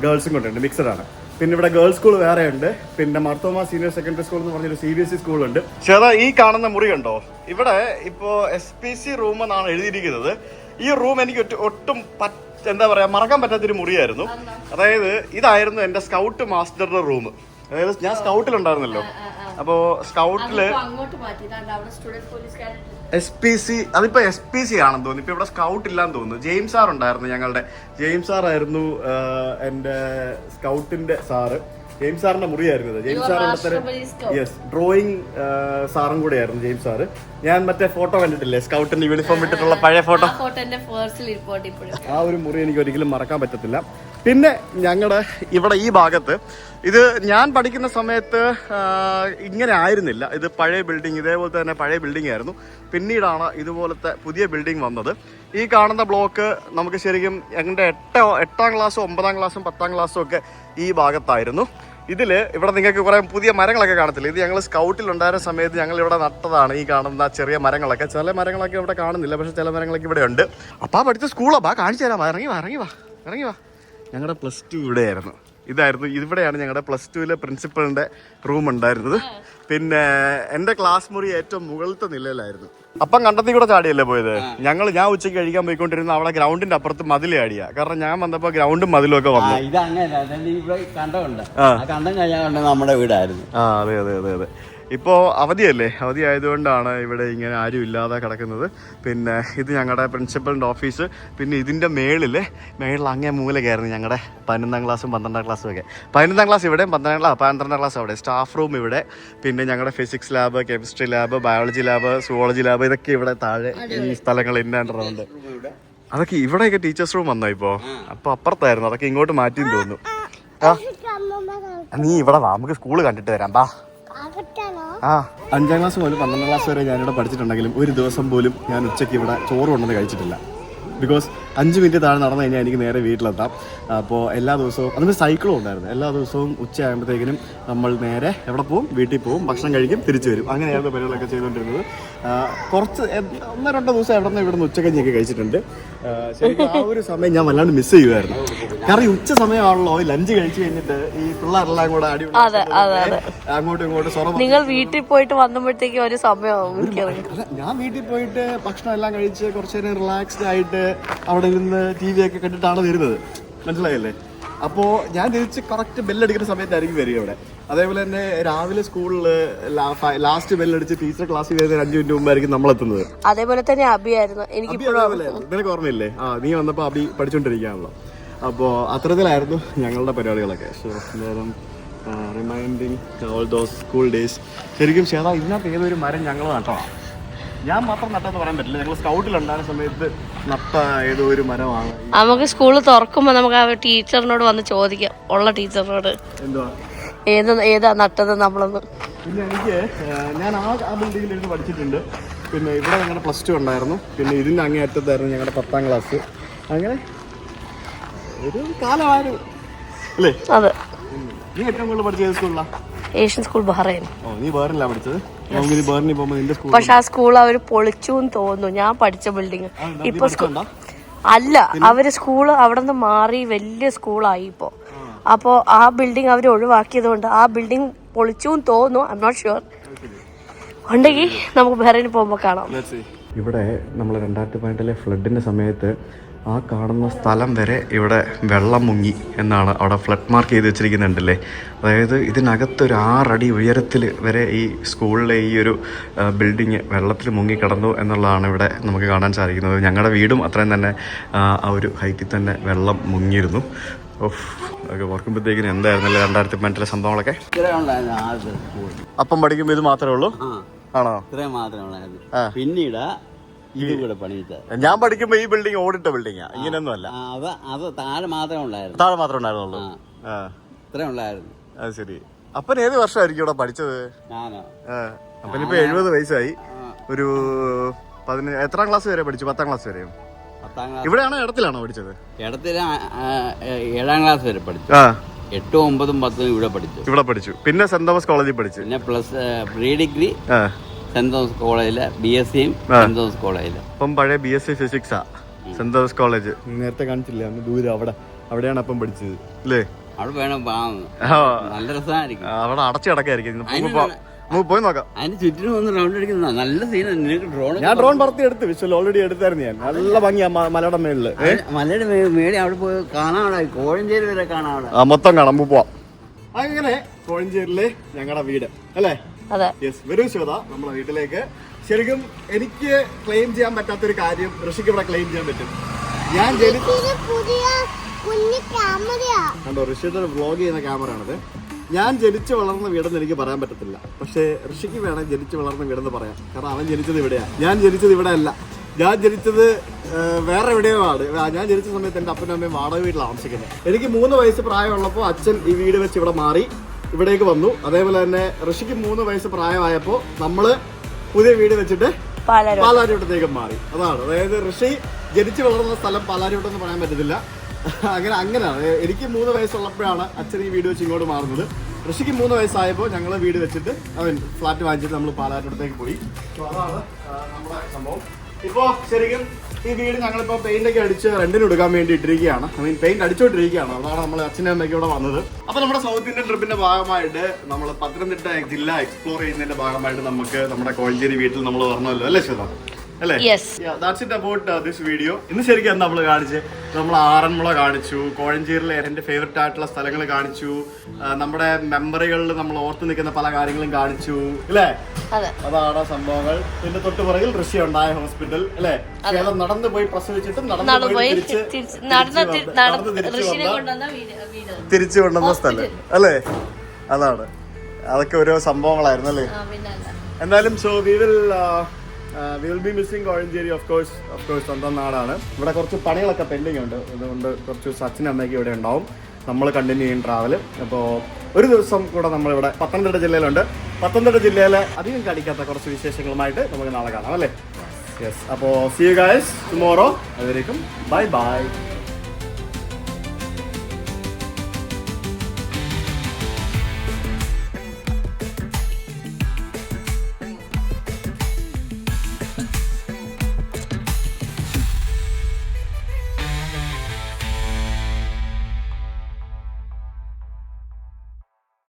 ഗേൾസും കൊണ്ടുണ്ട്, മിക്സഡ് ആണ്. പിന്നെ ഇവിടെ ഗേൾസ് സ്കൂൾ വേറെ ഉണ്ട്. പിന്നെ മാർത്തോമ സീനിയർ സെക്കൻഡറി സ്കൂൾ എന്ന് പറഞ്ഞൊരു CBSE സ്കൂളുണ്ട്. പക്ഷേ ഈ കാണുന്ന മുറി കണ്ടോ? ഇവിടെ ഇപ്പോ SPC റൂം എന്നാണ് എഴുതിയിരിക്കുന്നത്. ഈ റൂം എനിക്ക് ഒട്ടും എന്താ പറയാ മറക്കാൻ പറ്റാത്തൊരു മുറിയായിരുന്നു. അതായത് ഇതായിരുന്നു എൻ്റെ സ്കൗട്ട് മാസ്റ്ററുടെ റൂം. അതായത് ഞാൻ സ്കൗട്ടിലുണ്ടായിരുന്നല്ലോ. അപ്പോൾ സ്കൗട്ടില് SPC, അതിപ്പോ SPC ആണെന്ന് തോന്നുന്നു. ഇപ്പൊ ഇവിടെ സ്കൗട്ട് ഇല്ലാന്ന് തോന്നുന്നു. ജെയിംസ് സാർ ഉണ്ടായിരുന്നു. ഞങ്ങളുടെ ജെയിംസ് സാർ ആയിരുന്നു എൻ്റെ സ്കൗട്ടിന്റെ സാറ്. ജെയിംസ് സാറിന്റെ മുറിയായിരുന്നു ഇത്. ജെയിംസ് സാർ ഡ്രോയിങ് സാറും കൂടെ ആയിരുന്നു ജെയിംസ് സാറ്. ഞാൻ മറ്റേ ഫോട്ടോ കണ്ടിട്ടില്ലേ, സ്കൗട്ടിന്റെ യൂണിഫോം ഇട്ടിട്ടുള്ള പഴയ ഫോട്ടോ. ആ ഒരു മുറി എനിക്ക് ഒരിക്കലും മറക്കാൻ പറ്റത്തില്ല. പിന്നെ ഞങ്ങളുടെ ഇവിടെ ഈ ഭാഗത്ത് ഇത് ഞാൻ പഠിക്കുന്ന സമയത്ത് ഇങ്ങനെ ആയിരുന്നില്ല. ഇത് പഴയ ബിൽഡിംഗ്, ഇതേപോലത്തെ തന്നെ പഴയ ബിൽഡിംഗ് ആയിരുന്നു. പിന്നീടാണ് ഇതുപോലത്തെ പുതിയ ബിൽഡിംഗ് വന്നത്. ഈ കാണുന്ന ബ്ലോക്ക് നമുക്ക് ശരിക്കും എൻ്റെ 8ാം ക്ലാസ്സും 9ാം ക്ലാസ്സും 10ാം ക്ലാസ്സും ഒക്കെ ഈ ഭാഗത്തായിരുന്നു. ഇതില് ഇവിടെ നിങ്ങൾക്ക് കുറെ പുതിയ മരങ്ങളൊക്കെ കാണത്തില്ല. ഇത് ഞങ്ങൾ സ്കൗട്ടിലുണ്ടായിരുന്ന സമയത്ത് ഞങ്ങൾ ഇവിടെ നട്ടതാണ് ഈ കാണുന്ന ചെറിയ മരങ്ങളൊക്കെ. ചില മരങ്ങളൊക്കെ ഇവിടെ കാണുന്നില്ല, പക്ഷെ ചില മരങ്ങളൊക്കെ ഇവിടെ ഉണ്ട്. അപ്പാ പഠിച്ച സ്കൂളാ, ബാ കാണിച്ചു തരാം. ഇറങ്ങി വാ. ഞങ്ങളുടെ +2 ഇവിടെയായിരുന്നു. ഇവിടെയാണ് ഞങ്ങളുടെ +2 പ്രിൻസിപ്പളിന്റെ റൂം ഉണ്ടായിരുന്നത്. പിന്നെ എൻ്റെ ക്ലാസ് മുറി ഏറ്റവും മുകളിലത്തെ നിലയിലായിരുന്നു. അപ്പം കണ്ടത്തിൽ കൂടെ ചാടിയല്ലേ പോയത്. ഞാൻ ഉച്ചയ്ക്ക് കഴിക്കാൻ പോയിക്കൊണ്ടിരുന്ന അവിടെ ഗ്രൗണ്ടിന്റെ അപ്പുറത്ത് മതിൽ ചാടിയാ. കാരണം ഞാൻ വന്നപ്പോ ഗ്രൗണ്ടും മതിലും ഒക്കെ വന്നു. കണ്ടം കഴിഞ്ഞാൽ നമ്മുടെ വീടായിരുന്നു. അതെ. ഇപ്പോ അവധിയല്ലേ, അവധി ആയതുകൊണ്ടാണ് ഇവിടെ ഇങ്ങനെ ആരും ഇല്ലാതെ കിടക്കുന്നത്. പിന്നെ ഇത് ഞങ്ങളുടെ പ്രിൻസിപ്പലിൻ്റെ ഓഫീസ്. പിന്നെ ഇതിൻ്റെ മേളിൽ അങ്ങേ മൂലക്കായിരുന്നു ഞങ്ങളുടെ 11ാം ക്ലാസ്സും 12ാം ക്ലാസ്സും ഒക്കെ. 11ാം ക്ലാസ് ഇവിടെ, 12ാം ക്ലാസ് അവിടെ. സ്റ്റാഫ് റൂം ഇവിടെ. പിന്നെ ഞങ്ങളുടെ physics lab, chemistry lab, biology lab, zoology lab, ഇതൊക്കെ ഇവിടെ താഴെ ഈ സ്ഥലങ്ങൾ ഇന്നുണ്ട്. അതൊക്കെ ഇവിടെയൊക്കെ ടീച്ചേഴ്സ് റൂം വന്നോ ഇപ്പോൾ? അപ്പോൾ അപ്പുറത്തായിരുന്നു, അതൊക്കെ ഇങ്ങോട്ട് മാറ്റിയെന്ന് തോന്നുന്നു. നീ ഇവിടെ വാ, നമുക്ക് സ്കൂള് കണ്ടിട്ട് വരാം. ബാ. 5ാം ക്ലാസ് മുതൽ 12ാം ക്ലാസ് വരെ ഞാനിവിടെ പഠിച്ചിട്ടുണ്ടെങ്കിലും ഒരു ദിവസം പോലും ഞാൻ ഉച്ചയ്ക്ക് ഇവിടെ ചോറ് കൊണ്ടുവന്ന് കഴിച്ചിട്ടില്ല. ബിക്കോസ് 5 മിനിറ്റ് താഴെ നടന്നു കഴിഞ്ഞാൽ എനിക്ക് നേരെ വീട്ടിലെത്താം. അപ്പോൾ എല്ലാ ദിവസവും അതിന് സൈക്കിളും ഉണ്ടായിരുന്നു. എല്ലാ ദിവസവും ഉച്ചയാകുമ്പോഴത്തേക്കിനും നമ്മൾ നേരെ എവിടെ പോവും? വീട്ടിൽ പോവും, ഭക്ഷണം കഴിക്കും, തിരിച്ചു വരും. അങ്ങനെയായിരുന്നു പരിപാടികളൊക്കെ ചെയ്തുകൊണ്ടിരുന്നത്. കുറച്ച് 1-2 ദിവസം ഇവിടെ നിന്ന് ഉച്ചക്കഞ്ഞൊക്കെ കഴിച്ചിട്ടുണ്ട്. ശരിക്കും ആ ഒരു സമയം ഞാൻ വല്ലാണ്ട് മിസ് ചെയ്യുമായിരുന്നു. കാരണം ഉച്ച സമയമാണല്ലോ, ലഞ്ച് കഴിച്ചു കഴിഞ്ഞിട്ട് ഈ പിള്ളേരെല്ലാം കൂടെ അങ്ങോട്ടും ഇങ്ങോട്ടും നിങ്ങൾ വീട്ടിൽ പോയിട്ട് വന്നപ്പോഴത്തേക്ക് ഒരു സമയമാവും. ഞാൻ വീട്ടിൽ പോയിട്ട് ഭക്ഷണം എല്ലാം കഴിച്ച് കുറച്ചു നേരം റിലാക്സ്ഡ് ആയിട്ട് അവിടെ ഇരുന്ന് TV ഒക്കെ കണ്ടിട്ടാണ് വരുന്നത്. മനസ്സിലായല്ലേ? അപ്പോൾ ഞാൻ തിരിച്ച് കറക്റ്റ് ബെല്ലടിക്കുന്ന സമയത്തായിരിക്കും വരിക ഇവിടെ. അതേപോലെ തന്നെ രാവിലെ സ്കൂളിൽ ലാസ്റ്റ് ബെല്ലടിച്ച് ടീച്ചർ ക്ലാസ്സിൽ വരുന്ന 5 മിനിറ്റ് മുമ്പായിരിക്കും നമ്മളെത്തുന്നത്. അതേപോലെ തന്നെ അബിയായിരുന്നു. നിനക്ക് ഓർമ്മയില്ലേ? നീ വന്നപ്പോൾ അബി പഠിച്ചുകൊണ്ടിരിക്കുകയാണല്ലോ. അപ്പോൾ അത്തരത്തിലായിരുന്നു ഞങ്ങളുടെ പരിപാടികളൊക്കെ. Reminding all those school days. ശരിക്കും ചേട്ടാ, ഇതിനകത്ത് ഏതൊരു മരം ഞങ്ങൾ നട്ടോ? ഞാൻ മാത്രം നട്ടെന്ന് പറയാൻ പറ്റില്ല. ഞങ്ങൾ സ്കൗട്ടിലുണ്ടായിരുന്ന സമയത്ത് നട്ട ഏതോ ഒരു മരമാണ്. നമുക്ക് സ്കൂള് തുറക്കുമ്പോ നമുക്ക് ആ ടീച്ചറിനോട് വന്ന് ചോദിക്കാം, ഉള്ള ടീച്ചറിനോട് ഏതാ നട്ടത് നമ്മളൊന്ന്. പിന്നെ ഞാൻ ആ ബിൽഡിങ്ങിൽ ഇരുന്ന് പഠിച്ചിട്ടുണ്ട്. പിന്നെ ഇവിടെ ഞങ്ങളുടെ +2 ഉണ്ടായിരുന്നു. പിന്നെ ഇതിൻ്റെ അങ്ങേ അറ്റത്തായിരുന്നു ഞങ്ങളുടെ 10ാം ക്ലാസ്. അങ്ങനെ ഒരു കാലമായിരുന്നു അല്ലേ? അതെ. നീ ഏറ്റവും കൂടുതൽ പഠിച്ചത് സ്കൂളിലാണ്? Asian school Bahrain. നീ ബഹ്റൈനിലാണ് പഠിച്ചത്? പക്ഷെ ആ സ്കൂൾ അവര് പൊളിച്ചു തോന്നുന്നു. ഞാൻ പഠിച്ച ബിൽഡിങ് ഇപ്പൊ അല്ല, അവര് സ്കൂള് അവിടെ നിന്ന് മാറി വലിയ സ്കൂളായി ഇപ്പോ. അപ്പോ ആ ബിൽഡിംഗ് അവര് ഒഴിവാക്കിയത് കൊണ്ട് ആ ബിൽഡിംഗ് പൊളിച്ചു തോന്നുന്നു. I am not sure. ഉണ്ടെങ്കിൽ നമുക്ക് ബഹ്റൈനിൽ പോകുമ്പോ കാണാം. ഇവിടെ നമ്മൾ 2018 ഫ്ലഡിന്റെ സമയത്ത് ആ കാണുന്ന സ്ഥലം വരെ ഇവിടെ വെള്ളം മുങ്ങി എന്നാണ് അവിടെ ഫ്ലഡ് മാർക്ക് ചെയ്ത് വെച്ചിരിക്കുന്നുണ്ടല്ലേ. അതായത് ഇതിനകത്തൊരു 6 അടി ഉയരത്തിൽ വരെ ഈ സ്കൂളിലെ ഈ ഒരു ബിൽഡിങ് വെള്ളത്തിൽ മുങ്ങിക്കിടന്നു എന്നുള്ളതാണ് ഇവിടെ നമുക്ക് കാണാൻ സാധിക്കുന്നത്. ഞങ്ങളുടെ വീടും അത്രയും തന്നെ ആ ഒരു ഹൈറ്റിൽ തന്നെ വെള്ളം മുങ്ങിയിരുന്നു. ഒക്കെ ഓർക്കുമ്പോഴത്തേക്കിനും എന്തായിരുന്നല്ലേ 2018 സംഭവങ്ങളൊക്കെ. അപ്പം പഠിക്കുമ്പോൾ ഇത് മാത്രമേ ഉള്ളൂ ആണോ? ഇത്രയും മാത്രമേ ഉള്ളായിരുന്നു. പിന്നീട് ഞാൻ പഠിക്കുമ്പോ ഈ ബിൽഡിംഗ് ഓടിട്ട ബിൽഡിംഗാ, ഇങ്ങനെയൊന്നും അല്ല. അത് താഴെ മാത്രമേ ഉണ്ടായിരുന്നു. താഴെ മാത്രമേ ഉണ്ടായിരുന്നുള്ളൂ. ഇത്രയും ഉണ്ടായിരുന്നു. അത് ശരി. അപ്പൻ ഏത് വർഷമായിരിക്കും ഇവിടെ പഠിച്ചത്? ഞാനോ? അപ്പനിപ്പോ 70 വയസ്സായി. ഒരു 15 എത്രാം ക്ലാസ് വരെ പഠിച്ചു? 10ാം ക്ലാസ് വരെയും ഇവിടെയാണോ? ഇടത്തിലാണോ പഠിച്ചത്? ഇടത്തില് 7ാം ക്ലാസ് വരെ പഠിച്ചു. 8, 9, 10 ഇവിടെ പഠിച്ചു. പിന്നെ സെന്റ് തോമസ് കോളേജിൽ പഠിച്ചു. പിന്നെ പ്രീ ഡിഗ്രി സെന്റ് തോമസ് കോളേജില്, BSc സെന്റ് തോമസ് കോളേജില്. അപ്പം പഴയ BSc ഫിസിക്സാ സെന്റ് തോമസ് കോളേജ്. നേരത്തെ കാണിച്ചില്ല, അന്ന് ദൂരം അവിടെയാണ് അപ്പം പഠിച്ചത് അല്ലേ? അവിടെ വേണം, നല്ല രസമായിരിക്കും. അവിടെ അടച്ചു കിടക്കായിരിക്കും. നമുക്ക് പോയി നോക്കാം. അതിന് ചുറ്റിനും ഒന്ന് റൗണ്ട് അടിക്കുന്ന നല്ല സീനാണ്. ഞാൻ ഡ്രോൺ പറത്തി എടുത്ത് വിഷ്വൽ ഓൾറെഡി എടുത്തായിരുന്നു. ഞാൻ നല്ല ഭംഗിയാ മലയുടെ മേളില്. മലയുടെ മേളിൽ അവിടെ പോയി കാണാവിടെ, കോഴഞ്ചേരി വരെ കാണാവിടെ, മൊത്തം കാണാൻ പോവാം. അങ്ങനെ കോഴഞ്ചേരിയിലെ ഞങ്ങളുടെ വീട് അല്ലേ? വരും ശിവത നമ്മളെ വീട്ടിലേക്ക്. ശരിക്കും എനിക്ക് ക്ലെയിം ചെയ്യാൻ പറ്റാത്തൊരു കാര്യം ഋഷിക്ക് ഇവിടെ ക്ലെയിം ചെയ്യാൻ പറ്റും. ഞാൻ കണ്ടോ, ഋഷിയുടെ വ്ളോഗ് ചെയ്യുന്ന ക്യാമറയാണത്. ഞാൻ ജനിച്ചു വളർന്ന വീടെന്ന് എനിക്ക് പറയാൻ പറ്റത്തില്ല. പക്ഷേ ഋഷിക്ക് വേണം ജനിച്ചു വളർന്ന വീടെന്ന് പറയാം. കാരണം അവൻ ജനിച്ചത് ഇവിടെയാണ്, ഞാൻ ജനിച്ചത് ഇവിടെ അല്ല. ഞാൻ ജനിച്ചത് വേറെ എവിടെയോ ആണ്. ഞാൻ ജനിച്ച സമയത്ത് എൻ്റെ അപ്പനും അമ്മയും വാടക വീട്ടിൽ താമസിക്കുന്നത്. എനിക്ക് 3 വയസ്സ് പ്രായമുള്ളപ്പോൾ അച്ഛൻ ഈ വീട് വെച്ച് ഇവിടെ മാറി ഇവിടേക്ക് വന്നു. അതേപോലെ തന്നെ ഋഷിക്ക് 3 വയസ്സ് പ്രായമായപ്പോൾ നമ്മള് പുതിയ വീട് വെച്ചിട്ട് പാലാരിവട്ടത്തേക്ക് മാറി. അതാണ്, അതായത് ഋഷി ജനിച്ചു വളർന്ന സ്ഥലം പാലാരിവട്ടം പറയാൻ പറ്റത്തില്ല. അങ്ങനെയാണ്. എനിക്ക് 3 വയസ്സുള്ളപ്പോഴാണ് അച്ഛൻ ഈ വീട് വെച്ച് ഇങ്ങോട്ട് മാറുന്നത്. ഋഷിക്ക് 3 വയസ്സായപ്പോൾ ഞങ്ങൾ വീട് വെച്ചിട്ട് ഫ്ലാറ്റ് വാങ്ങിച്ചിട്ട് നമ്മൾ പാലാറ്റോടത്തേക്ക് പോയി. സോ അതാണ് നമ്മുടെ സംഭവം. ഇപ്പോൾ ശരിക്കും ഈ വീട് ഞങ്ങളിപ്പോൾ പെയിൻ്റൊക്കെ അടിച്ച് റെൻറ്റിന് കൊടുക്കാൻ വേണ്ടി ഇട്ടിരിക്കുകയാണ്. പെയിൻറ് അടിച്ചോണ്ടിരിക്കുകയാണ്. അതാണ് നമ്മൾ അച്ഛനും അമ്മയ്ക്ക് ഇവിടെ വന്നത്. അപ്പോൾ നമ്മുടെ സൗത്ത് ഇന്ത്യൻ ട്രിപ്പിൻ്റെ ഭാഗമായിട്ട് നമ്മൾ പത്തനംതിട്ട ജില്ല എക്സ്പ്ലോർ ചെയ്യുന്നതിൻ്റെ ഭാഗമായിട്ട് നമുക്ക് നമ്മുടെ കോഴഞ്ചേരി വീട്ടിൽ നമ്മൾ പറഞ്ഞല്ലോ അല്ലേ ശ്വേത? അല്ലേ? That's it about this video. ഇന്ന് ശരിക്കും എന്താ നമ്മൾ കാണിച്ച്, നമ്മൾ ആറന്മുള കാണിച്ചു, കോഴഞ്ചേരിയിലെ എൻ്റെ ഫേവററ്റ് ആയിട്ടുള്ള സ്ഥലങ്ങൾ കാണിച്ചു, നമ്മുടെ മെമ്മറികളിൽ നമ്മൾ ഓർത്ത് നിൽക്കുന്ന പല കാര്യങ്ങളും കാണിച്ചു അല്ലേ? അതാണ് സംഭവങ്ങൾ. പിന്നെ തൊട്ടുപുറകിൽ ഋഷി ഉണ്ടായ ഹോസ്പിറ്റൽ അല്ലേ? കേരളം നടന്നു പോയി പ്രസവിച്ചിട്ട് തിരിച്ചു കൊണ്ടുവന്ന സ്ഥലം അല്ലേ? അതാണ്, അതൊക്കെ ഓരോ സംഭവങ്ങളായിരുന്നു അല്ലേ? എന്തായാലും so we will be missing Kozhencherry of course സ്വന്തം നാടാണ്. ഇവിടെ കുറച്ച് പണികളൊക്കെ പെൻഡിങ് ഉണ്ട്. അതുകൊണ്ട് കുറച്ച് അച്ഛനും അമ്മയ്ക്ക് ഇവിടെ ഉണ്ടാവും. നമ്മൾ കണ്ടിന്യൂ ചെയ്യും ട്രാവൽ. അപ്പോൾ ഒരു ദിവസം കൂടെ നമ്മളിവിടെ പത്തനംതിട്ട ജില്ലയിലുണ്ട്. പത്തനംതിട്ട ജില്ലയിലെ അധികം കാണിക്കാത്ത കുറച്ച് വിശേഷങ്ങളുമായിട്ട് നമുക്ക് നാളെ കാണാം അല്ലേ? യെസ്. അപ്പോൾ സീ യു ഗൈസ് ടുമോറോ. അതുവരേക്കും ബൈ ബൈ.